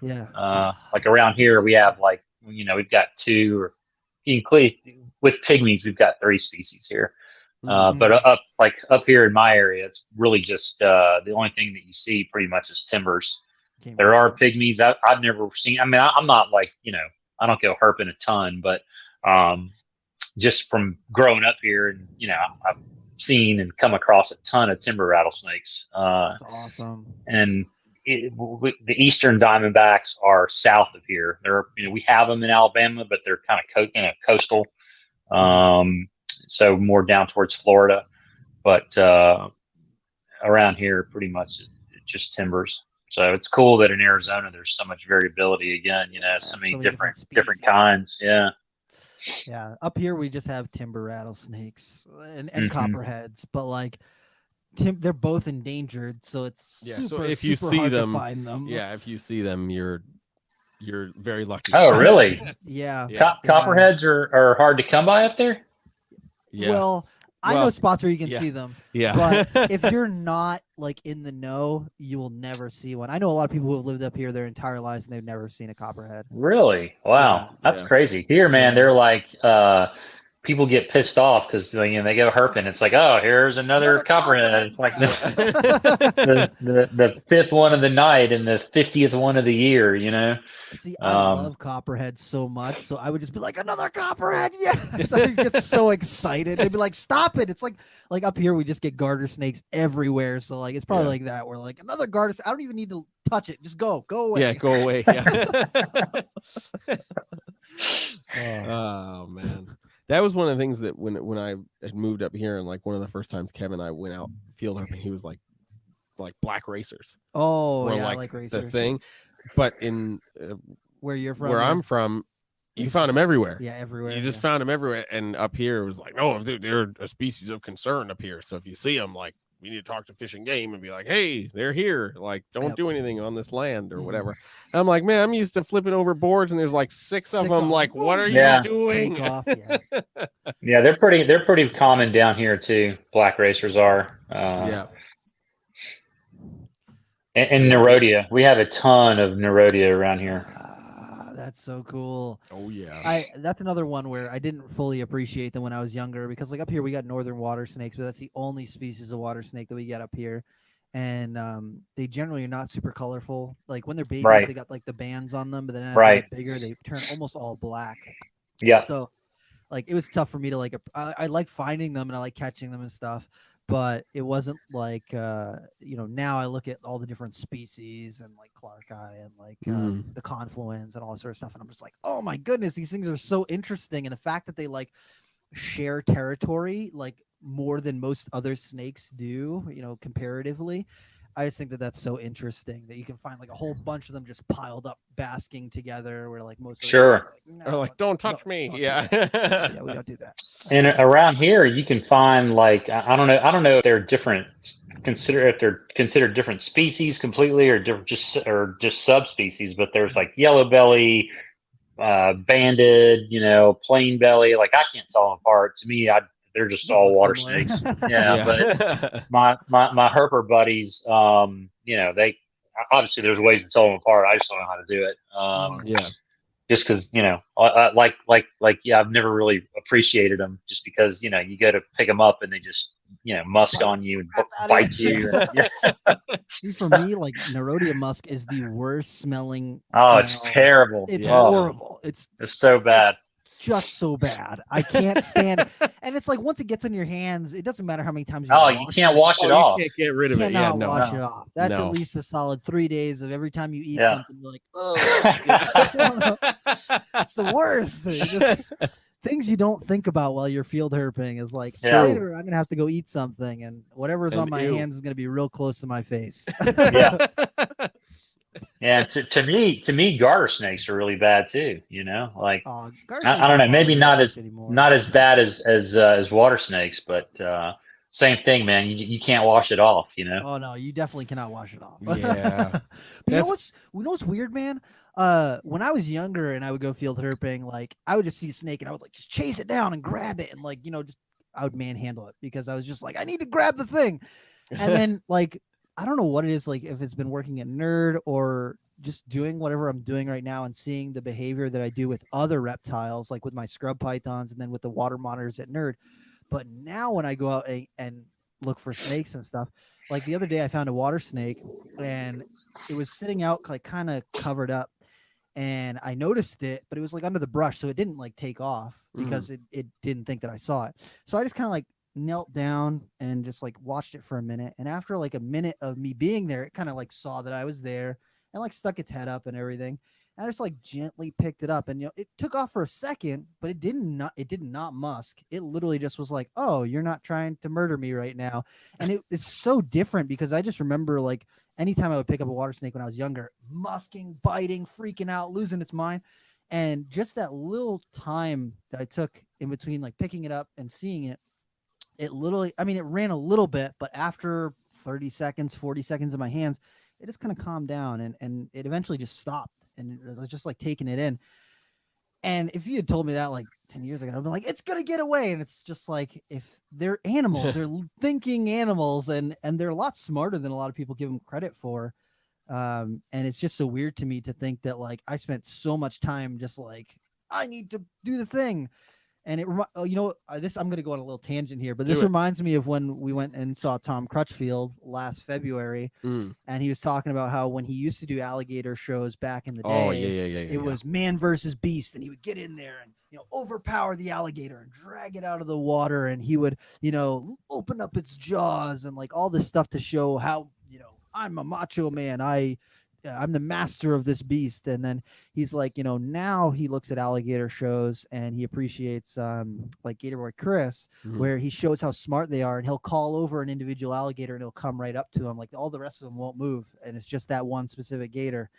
Like around here we have like, you know, we've got 2, or with pygmies we've got 3 species here. But up here in my area, it's really just the only thing that you see pretty much is timbers. There are pygmies I've never seen. I mean, I'm not like, you know, I don't go herping a ton, but just from growing up here, and you know, I've seen and come across a ton of timber rattlesnakes. That's awesome. And the eastern diamondbacks are south of here. You know, we have them in Alabama, but they're kind of coastal, so more down towards Florida. But around here, pretty much just timbers. So it's cool that in Arizona there's so much variability again. You know, so many different kinds. Yeah. Yeah. Up here we just have timber rattlesnakes and copperheads, but like. They're both endangered, so it's super, so if you super see hard them, to find them. if you see them, you're very lucky. Oh, really? Yeah. Copperheads are hard to come by up there. Yeah. Well, I know spots where you can see them. Yeah. But if you're not like in the know, you will never see one. I know a lot of people who have lived up here their entire lives and they've never seen a copperhead. Really? Wow. That's crazy. Here, man, they're like people get pissed off because you know, they go herping. It's like, oh, here's another copperhead. It's like the 5th one of the night and the 50th one of the year. You know. See, I love copperheads so much, so I would just be like, another copperhead, yes! I just get so excited. They'd be like, stop it! It's like up here we just get garter snakes everywhere, so like it's probably like that. We're like, another garter. I don't even need to touch it. Just go away. Yeah, go away. Yeah. Oh man. That was one of the things that when I had moved up here, and like one of the first times Kevin and I went out field herping, he was like, like black racers. Oh, were yeah, I like like the racers. thing. But in Where you're from, where I'm from, you It's found them everywhere. Yeah, everywhere. You just yeah. found them everywhere. And up here, it was like, no, they're a species of concern up here. So if you see them, like, we need to talk to Fish and Game and be like, hey, they're here. Like, don't do anything on this land or whatever. And I'm like, man, I'm used to flipping over boards and there's like six of them. Like, what are you doing? Take off, yeah. Yeah, they're pretty common down here too. Black racers are. Yeah. And Nerodia. We have a ton of Nerodia around here. That's so cool. Oh yeah. That's another one where I didn't fully appreciate them when I was younger, because like up here we got northern water snakes, but that's the only species of water snake that we get up here. And they generally are not super colorful. Like when they're babies, they got like the bands on them, but then as they get bigger, they turn almost all black. Yeah. So like it was tough for me to like, I like finding them and I like catching them and stuff, but it wasn't like, now I look at all the different species and like Clarkii and like the confluence and all that sort of stuff. And I'm just like, oh my goodness, these things are so interesting. And the fact that they like share territory, like more than most other snakes do, comparatively. I just think that that's so interesting that you can find like a whole bunch of them just piled up basking together where like most of sure or like don't touch me. Yeah. Yeah, we don't do that. And around here you can find like I don't know if they're different if they're considered different species completely or just subspecies, but there's like yellow belly, banded, plain belly. Like I can't tell them apart. To me, they're just all water snakes. Yeah. But my herper buddies, they obviously there's ways to tell them apart. I just don't know how to do it. Just because, I've never really appreciated them just because, you go to pick them up and they just, musk on you and bite you. See, for me, like Nerodia musk is the worst smelling. Oh, it's terrible. It's horrible. It's so bad. Just so bad. I can't stand it. And it's like once it gets on your hands, it doesn't matter how many times you can't wash it off. You can't get rid of it. Yeah, no. Wash it off. That's at least a solid 3 days of every time you eat something, you're like, oh, it's the worst. Just things you don't think about while you're field herping is like later I'm gonna have to go eat something, and whatever's on my hands is gonna be real close to my face. Yeah. Yeah, to me, garter snakes are really bad too. Like I don't know, maybe not as bad as water snakes, but same thing, man. You can't wash it off. Oh no, you definitely cannot wash it off. Yeah. You know what's weird, man? When I was younger and I would go field herping, like I would just see a snake and I would like just chase it down and grab it and like I would manhandle it because I was just like I need to grab the thing, and then like. I don't know what it is, like if it's been working at Nerd or just doing whatever I'm doing right now and seeing the behavior that I do with other reptiles, like with my scrub pythons and then with the water monitors at Nerd. But now when I go out and look for snakes and stuff, like the other day I found a water snake and it was sitting out like kind of covered up, and I noticed it, but it was like under the brush. So it didn't like take off because it didn't think that I saw it. So I just kind of like knelt down and just like watched it for a minute, and after like a minute of me being there, it kind of like saw that I was there and like stuck its head up and everything, and I just like gently picked it up, and it took off for a second, but it did not musk. It literally just was like, oh, you're not trying to murder me right now. And it's so different because I just remember like anytime I would pick up a water snake when I was younger, musking, biting, freaking out, losing its mind. And just that little time that I took in between like picking it up and seeing it, it literally, I mean, it ran a little bit, but after 30 seconds, 40 seconds in my hands, it just kind of calmed down and it eventually just stopped. And it was just like taking it in. And if you had told me that like 10 years ago, I'd be like, it's going to get away. And it's just like, if they're animals, they're thinking animals, and they're a lot smarter than a lot of people give them credit for. And it's just so weird to me to think that like I spent so much time just like, I need to do the thing. And I'm going to go on a little tangent here, but this reminds me of when we went and saw Tom Crutchfield last February, and he was talking about how when he used to do alligator shows back in the day, it was man versus beast, and he would get in there and overpower the alligator and drag it out of the water, and he would open up its jaws and like all this stuff to show how I'm a macho man. I I'm the master of this beast. And then he's like, now he looks at alligator shows and he appreciates like Gator Boy Chris, where he shows how smart they are, and he'll call over an individual alligator and he'll come right up to him. Like all the rest of them won't move, and it's just that one specific gator.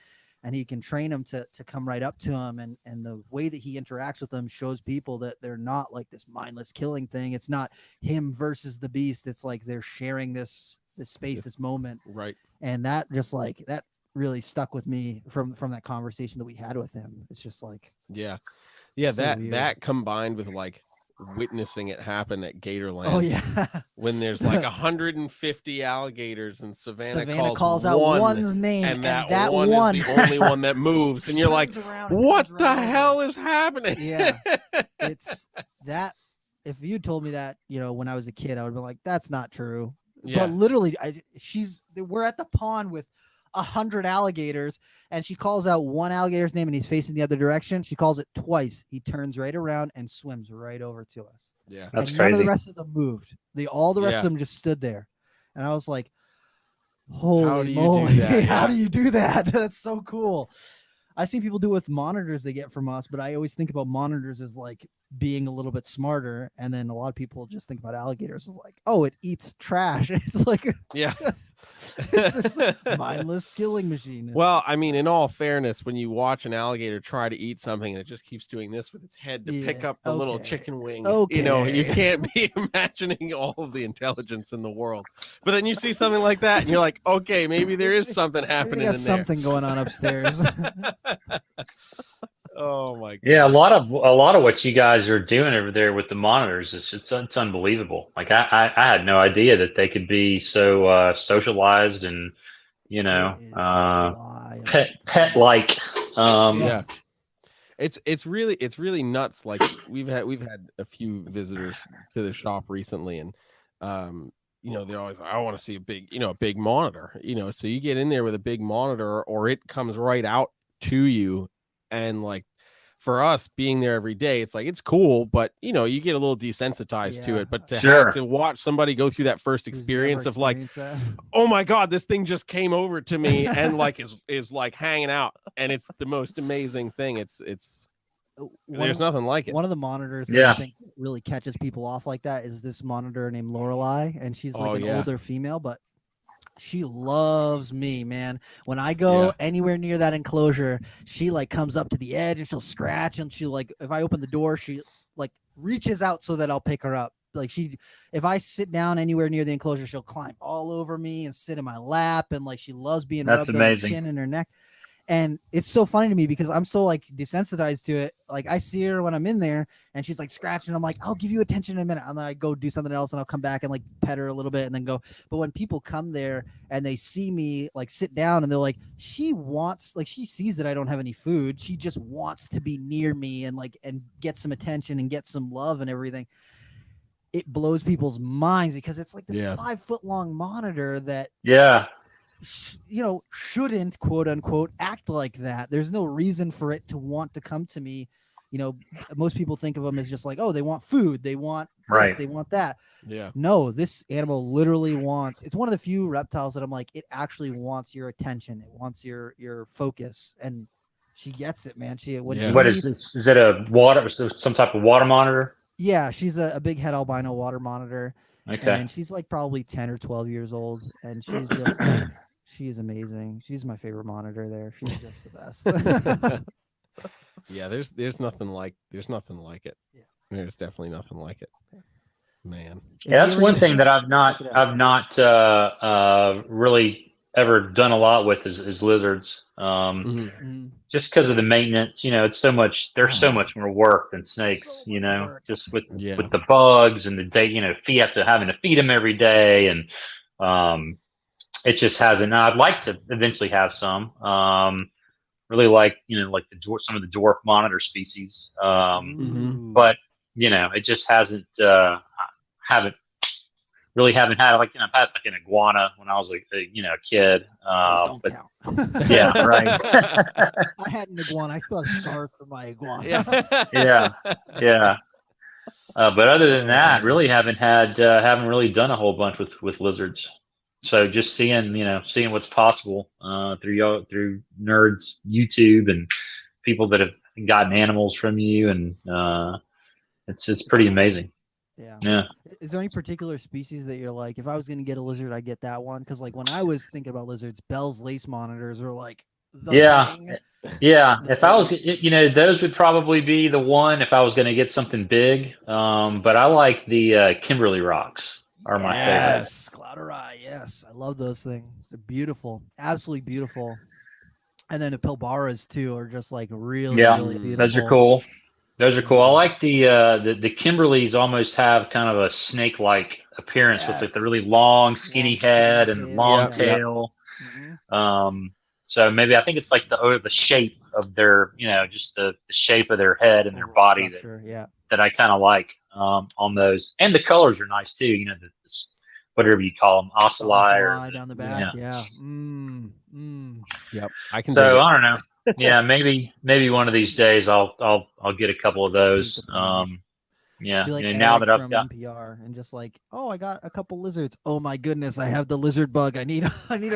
And he can train them to come right up to him. And the way that he interacts with them shows people that they're not like this mindless killing thing. It's not him versus the beast. It's like they're sharing this space, this moment. Right. And that just like, that really stuck with me from that conversation that we had with him. It's just like, so that combined with like witnessing it happen at Gatorland. Oh yeah. When there's like 150 alligators and Savannah calls out one's name, and that one is the only one that moves, and you're like, what the hell is happening? Yeah. It's that. If you told me that, when I was a kid, I would be like, that's not true. Yeah. But literally, we're at the pond with 100 alligators, and she calls out one alligator's name, and he's facing the other direction. She calls it twice. He turns right around and swims right over to us. Yeah, that's crazy. None of the rest of them moved. All the rest of them just stood there, and I was like, "Holy moly! How do you do that? That's so cool." I've seen people do it with monitors they get from us, but I always think about monitors as like being a little bit smarter. And then a lot of people just think about alligators as like, oh, it eats trash. It's like, yeah, it's this mindless killing machine. Well, I mean, in all fairness, when you watch an alligator try to eat something and it just keeps doing this with its head to pick up the little chicken wing, you can't be imagining all of the intelligence in the world. But then you see something like that and you're like, okay, maybe there is something happening in there. Something going on upstairs. Oh my god. Yeah, a lot of what you guys are doing over there with the monitors it's unbelievable. Like I had no idea that they could be so socialized and pet like. Yeah. It's really nuts. Like we've had a few visitors to the shop recently, and they're always like, I want to see a big monitor. So you get in there with a big monitor, or it comes right out to you. And like for us being there every day, it's like, it's cool, but you get a little desensitized to it. But to have to watch somebody go through that first experience of like, oh my God, this thing just came over to me and like is like hanging out, and it's the most amazing thing. It's there's nothing like it. One of the monitors that I think really catches people off like that is this monitor named Lorelei, and she's like an older female, but she loves me, man. When I go anywhere near that enclosure, she like comes up to the edge and she'll scratch, and she'll like, if I open the door, she like reaches out so that I'll pick her up. Like if I sit down anywhere near the enclosure, she'll climb all over me and sit in my lap, and like she loves being rubbed on her chin and her neck. And it's so funny to me because I'm so like desensitized to it. Like I see her when I'm in there and she's like scratching. I'm like, I'll give you attention in a minute. And then I go do something else and I'll come back and like pet her a little bit and then go. But when people come there and they see me like sit down and they're like, she sees that I don't have any food. She just wants to be near me and get some attention and get some love and everything. It blows people's minds because it's like this 5-foot long monitor that shouldn't quote unquote act like that. There's no reason for it to want to come to me. Most people think of them as just like, oh, they want food, they want this, they want that. No, this animal literally wants, it's one of the few reptiles that I'm like, it actually wants your attention, it wants your focus, and she gets it, man. What is it, some type of water monitor? Yeah, she's a big head albino water monitor. Okay. And she's like probably 10 or 12 years old, and she's just like, she's amazing. She's my favorite monitor there. She's just the best. Yeah, there's nothing like it. Yeah. There's definitely nothing like it. Man. Yeah, that's one thing that I've not really ever done a lot with is lizards. Just because of the maintenance, it's so much. There's so much more work than snakes. Just with the bugs and the day. Having to feed them every day, and it just hasn't. Now, I'd like to eventually have some. Really like some of the dwarf monitor species. But it just hasn't. Haven't had I've had like an iguana when I was a kid. But yeah, right. I had an iguana. I still have scars for my iguana. Yeah. But other than that, really haven't really done a whole bunch with lizards. So just seeing what's possible through nerds YouTube and people that have gotten animals from you, and it's pretty amazing. Yeah. Is there any particular species that you're like, if I was going to get a lizard, I get that one? Because like when I was thinking about lizards, Bell's lace monitors are like the thing. Yeah. If I was, those would probably be the one if I was going to get something big. But I like the Kimberly rocks are my favorite. Yes, Clouderi. Yes, I love those things. They're beautiful, absolutely beautiful. And then the Pilbaras too are just like really beautiful. Those are cool. Those are cool. I like the Kimberleys. Almost have kind of a snake-like appearance with like the really long, skinny head and long tail. So maybe I think it's like the shape of their, just the shape of their head and their body that I kind of like on those. And the colors are nice too. Whatever you call them, ocelli or down the back. Yep. I can. So I don't know. Yeah, maybe one of these days I'll get a couple of those. Yeah, like now that I've got NPR and just like, oh, I got a couple lizards. Oh my goodness, I have the lizard bug. I need a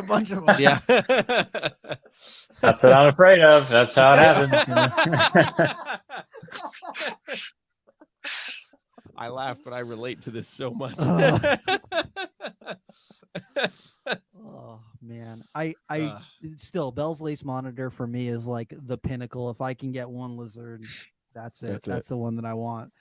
bunch of them. Yeah, that's what I'm afraid of. That's how it happens. I laugh, but I relate to this so much. Oh man, I still Bell's lace monitor for me is like the pinnacle. If I can get one lizard, that's it. That's the one that I want.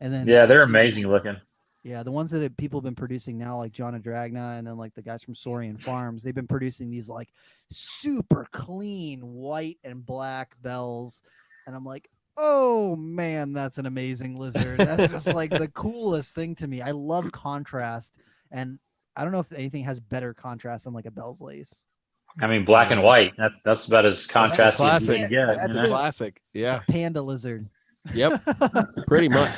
And then they're amazing looking. Yeah, the ones that people have been producing now, like John Adragna, and then like the guys from Saurian Farms, they've been producing these like super clean white and black Bells, and I'm like, oh man, that's an amazing lizard. That's just like the coolest thing to me. I love contrast, and I don't know if anything has better contrast than like a Bell's lace. I mean, black and white. That's about as contrasty as you can get. That's a classic. Yeah, panda lizard. Yep, pretty much.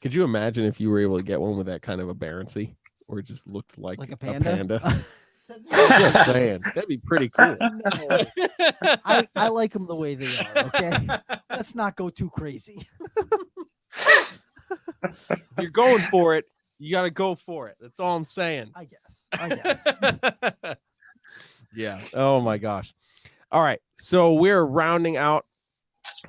Could you imagine if you were able to get one with that kind of aberrancy, or it just looked like a panda? Just saying, that'd be pretty cool. No. I like them the way they are. Okay, let's not go too crazy. If you're going for it, you got to go for it. That's all I'm saying. I guess. Yeah. Oh my gosh. All right. So we're rounding out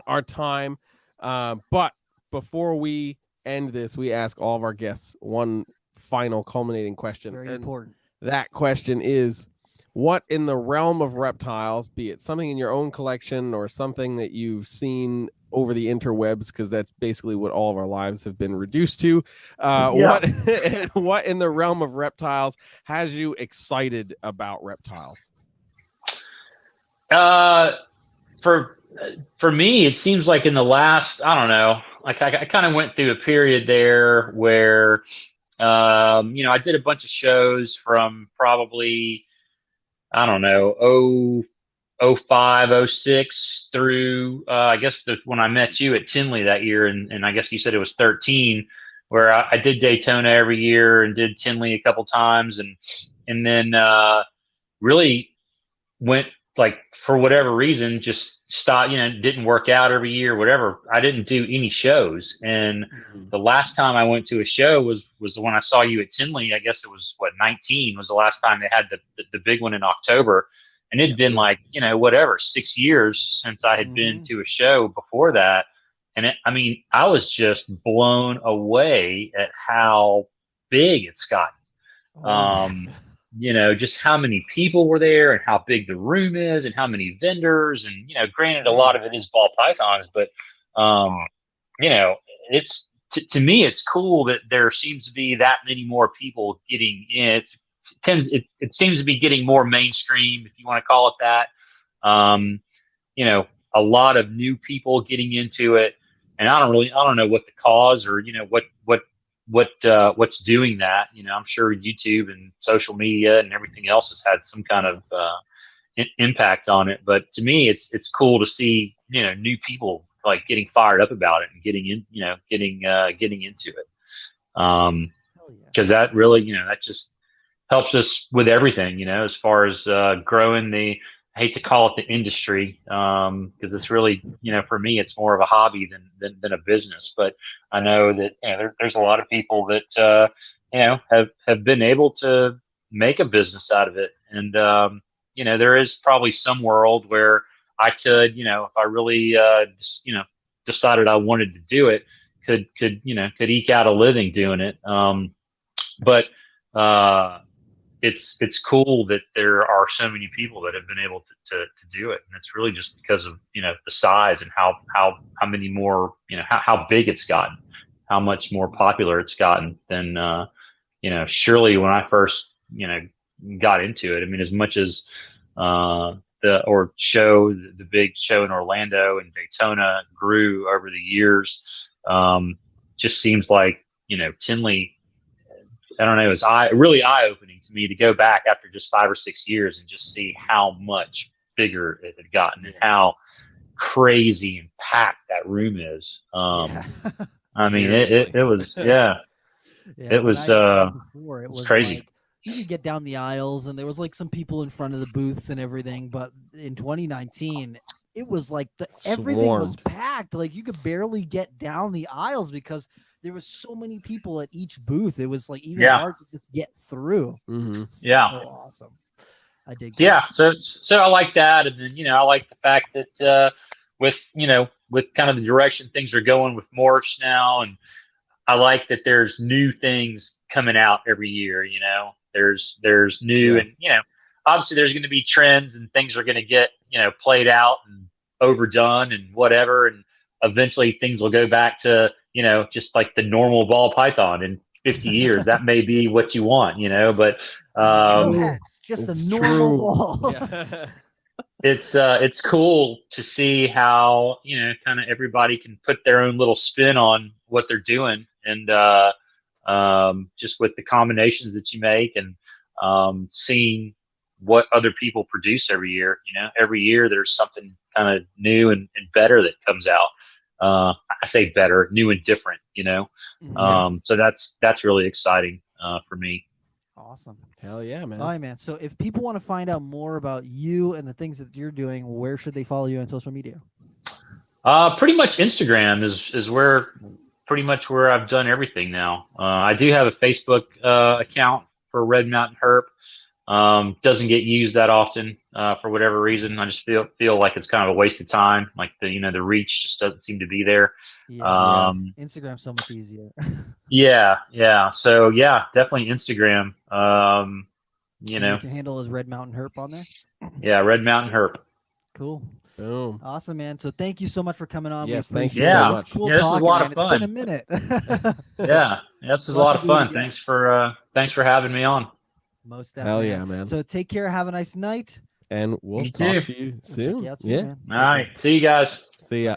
our time, but before we end this, we ask all of our guests one final culminating question. Very important. That question is, what in the realm of reptiles, be it something in your own collection or something that you've seen over the interwebs, because that's basically what all of our lives have been reduced to, what in the realm of reptiles has you excited about reptiles? For me, it seems like in the last, I don't know, like I kind of went through a period there where, I did a bunch of shows from probably, I don't know, 05, 06 through, I guess when I met you at Tinley that year, and I guess you said it was 13, where I did Daytona every year and did Tinley a couple times, and then really went, like, for whatever reason, just stopped, didn't work out every year, whatever. I didn't do any shows. And the last time I went to a show was when I saw you at Tinley. I guess it was 19 was the last time they had the big one in October. And it'd been like, 6 years since I had been to a show before that. And I was just blown away at how big it's gotten. Just how many people were there and how big the room is and how many vendors. And, granted, a lot of it is ball pythons, but, it's to me, it's cool that there seems to be that many more people getting in. It seems to be getting more mainstream, if you want to call it that. A lot of new people getting into it, and I don't know what the cause or, what's doing that. I'm sure YouTube and social media and everything else has had some kind of impact on it. But to me, it's cool to see, new people like getting fired up about it and getting into it. Because that really, that just helps us with everything, as far as growing I hate to call it the industry, because it's really, for me, it's more of a hobby than a business. But I know that there's a lot of people that have been able to make a business out of it. And, you know, there is probably some world where I could, you know, if I really, you know, decided I wanted to do it, could eke out a living doing it. But it's cool that there are so many people that have been able to do it, and it's really just because of, you know, the size and how many more, you know, how big it's gotten, how much more popular it's gotten than you know, surely when I first, you know, got into it, I mean, as much as the big show in Orlando and Daytona grew over the years, just seems like, you know, Tinley, I don't know, it's really eye-opening to me to go back after just 5 or 6 years and just see how much bigger it had gotten and how crazy and packed that room is. I mean, it was, yeah, it was crazy. Like, you could get down the aisles and there was like some people in front of the booths and everything, but in 2019 it was like everything was packed. Like you could barely get down the aisles because there was so many people at each booth. It was like even hard to just get through. Yeah, so awesome. I dig that. Yeah, so I like that, and then, you know, I like the fact that with, you know, with kind of the direction things are going with Morse now, and I like that there's new things coming out every year. You know, there's new, and, you know, obviously there's going to be trends and things are going to get, you know, played out and overdone and whatever, and eventually things will go back to, you know, just like the normal ball python in 50 years. That may be what you want, you know, but just a normal ball. Yeah. It's cool to see how, you know, kind of everybody can put their own little spin on what they're doing, and just with the combinations that you make, and seeing what other people produce every year. You know, every year there's something kind of new and better that comes out. I say better, new and different, you know. So that's really exciting for me. Awesome. Hell yeah, man. All right, man. So if people want to find out more about you and the things that you're doing, where should they follow you on social media? Pretty much Instagram is where pretty much where I've done everything now. I do have a Facebook account for Red Mountain Herp. Doesn't get used that often for whatever reason. I just feel like it's kind of a waste of time. Like the reach just doesn't seem to be there. Instagram's so much easier. yeah. So yeah, definitely Instagram. You know, your handle is Red Mountain Herp on there. Yeah, Red Mountain Herp. Cool. Boom. Awesome, man. So thank you so much for coming on. Yes, thank you so much. Cool this was a lot man. of fun. It's been a minute. Yeah, this was a lot of fun. Thanks for having me on. Most definitely. Hell yeah, man. So take care. Have a nice night. And we'll You talk too. to you soon. Yeah. All right. See you guys. See ya.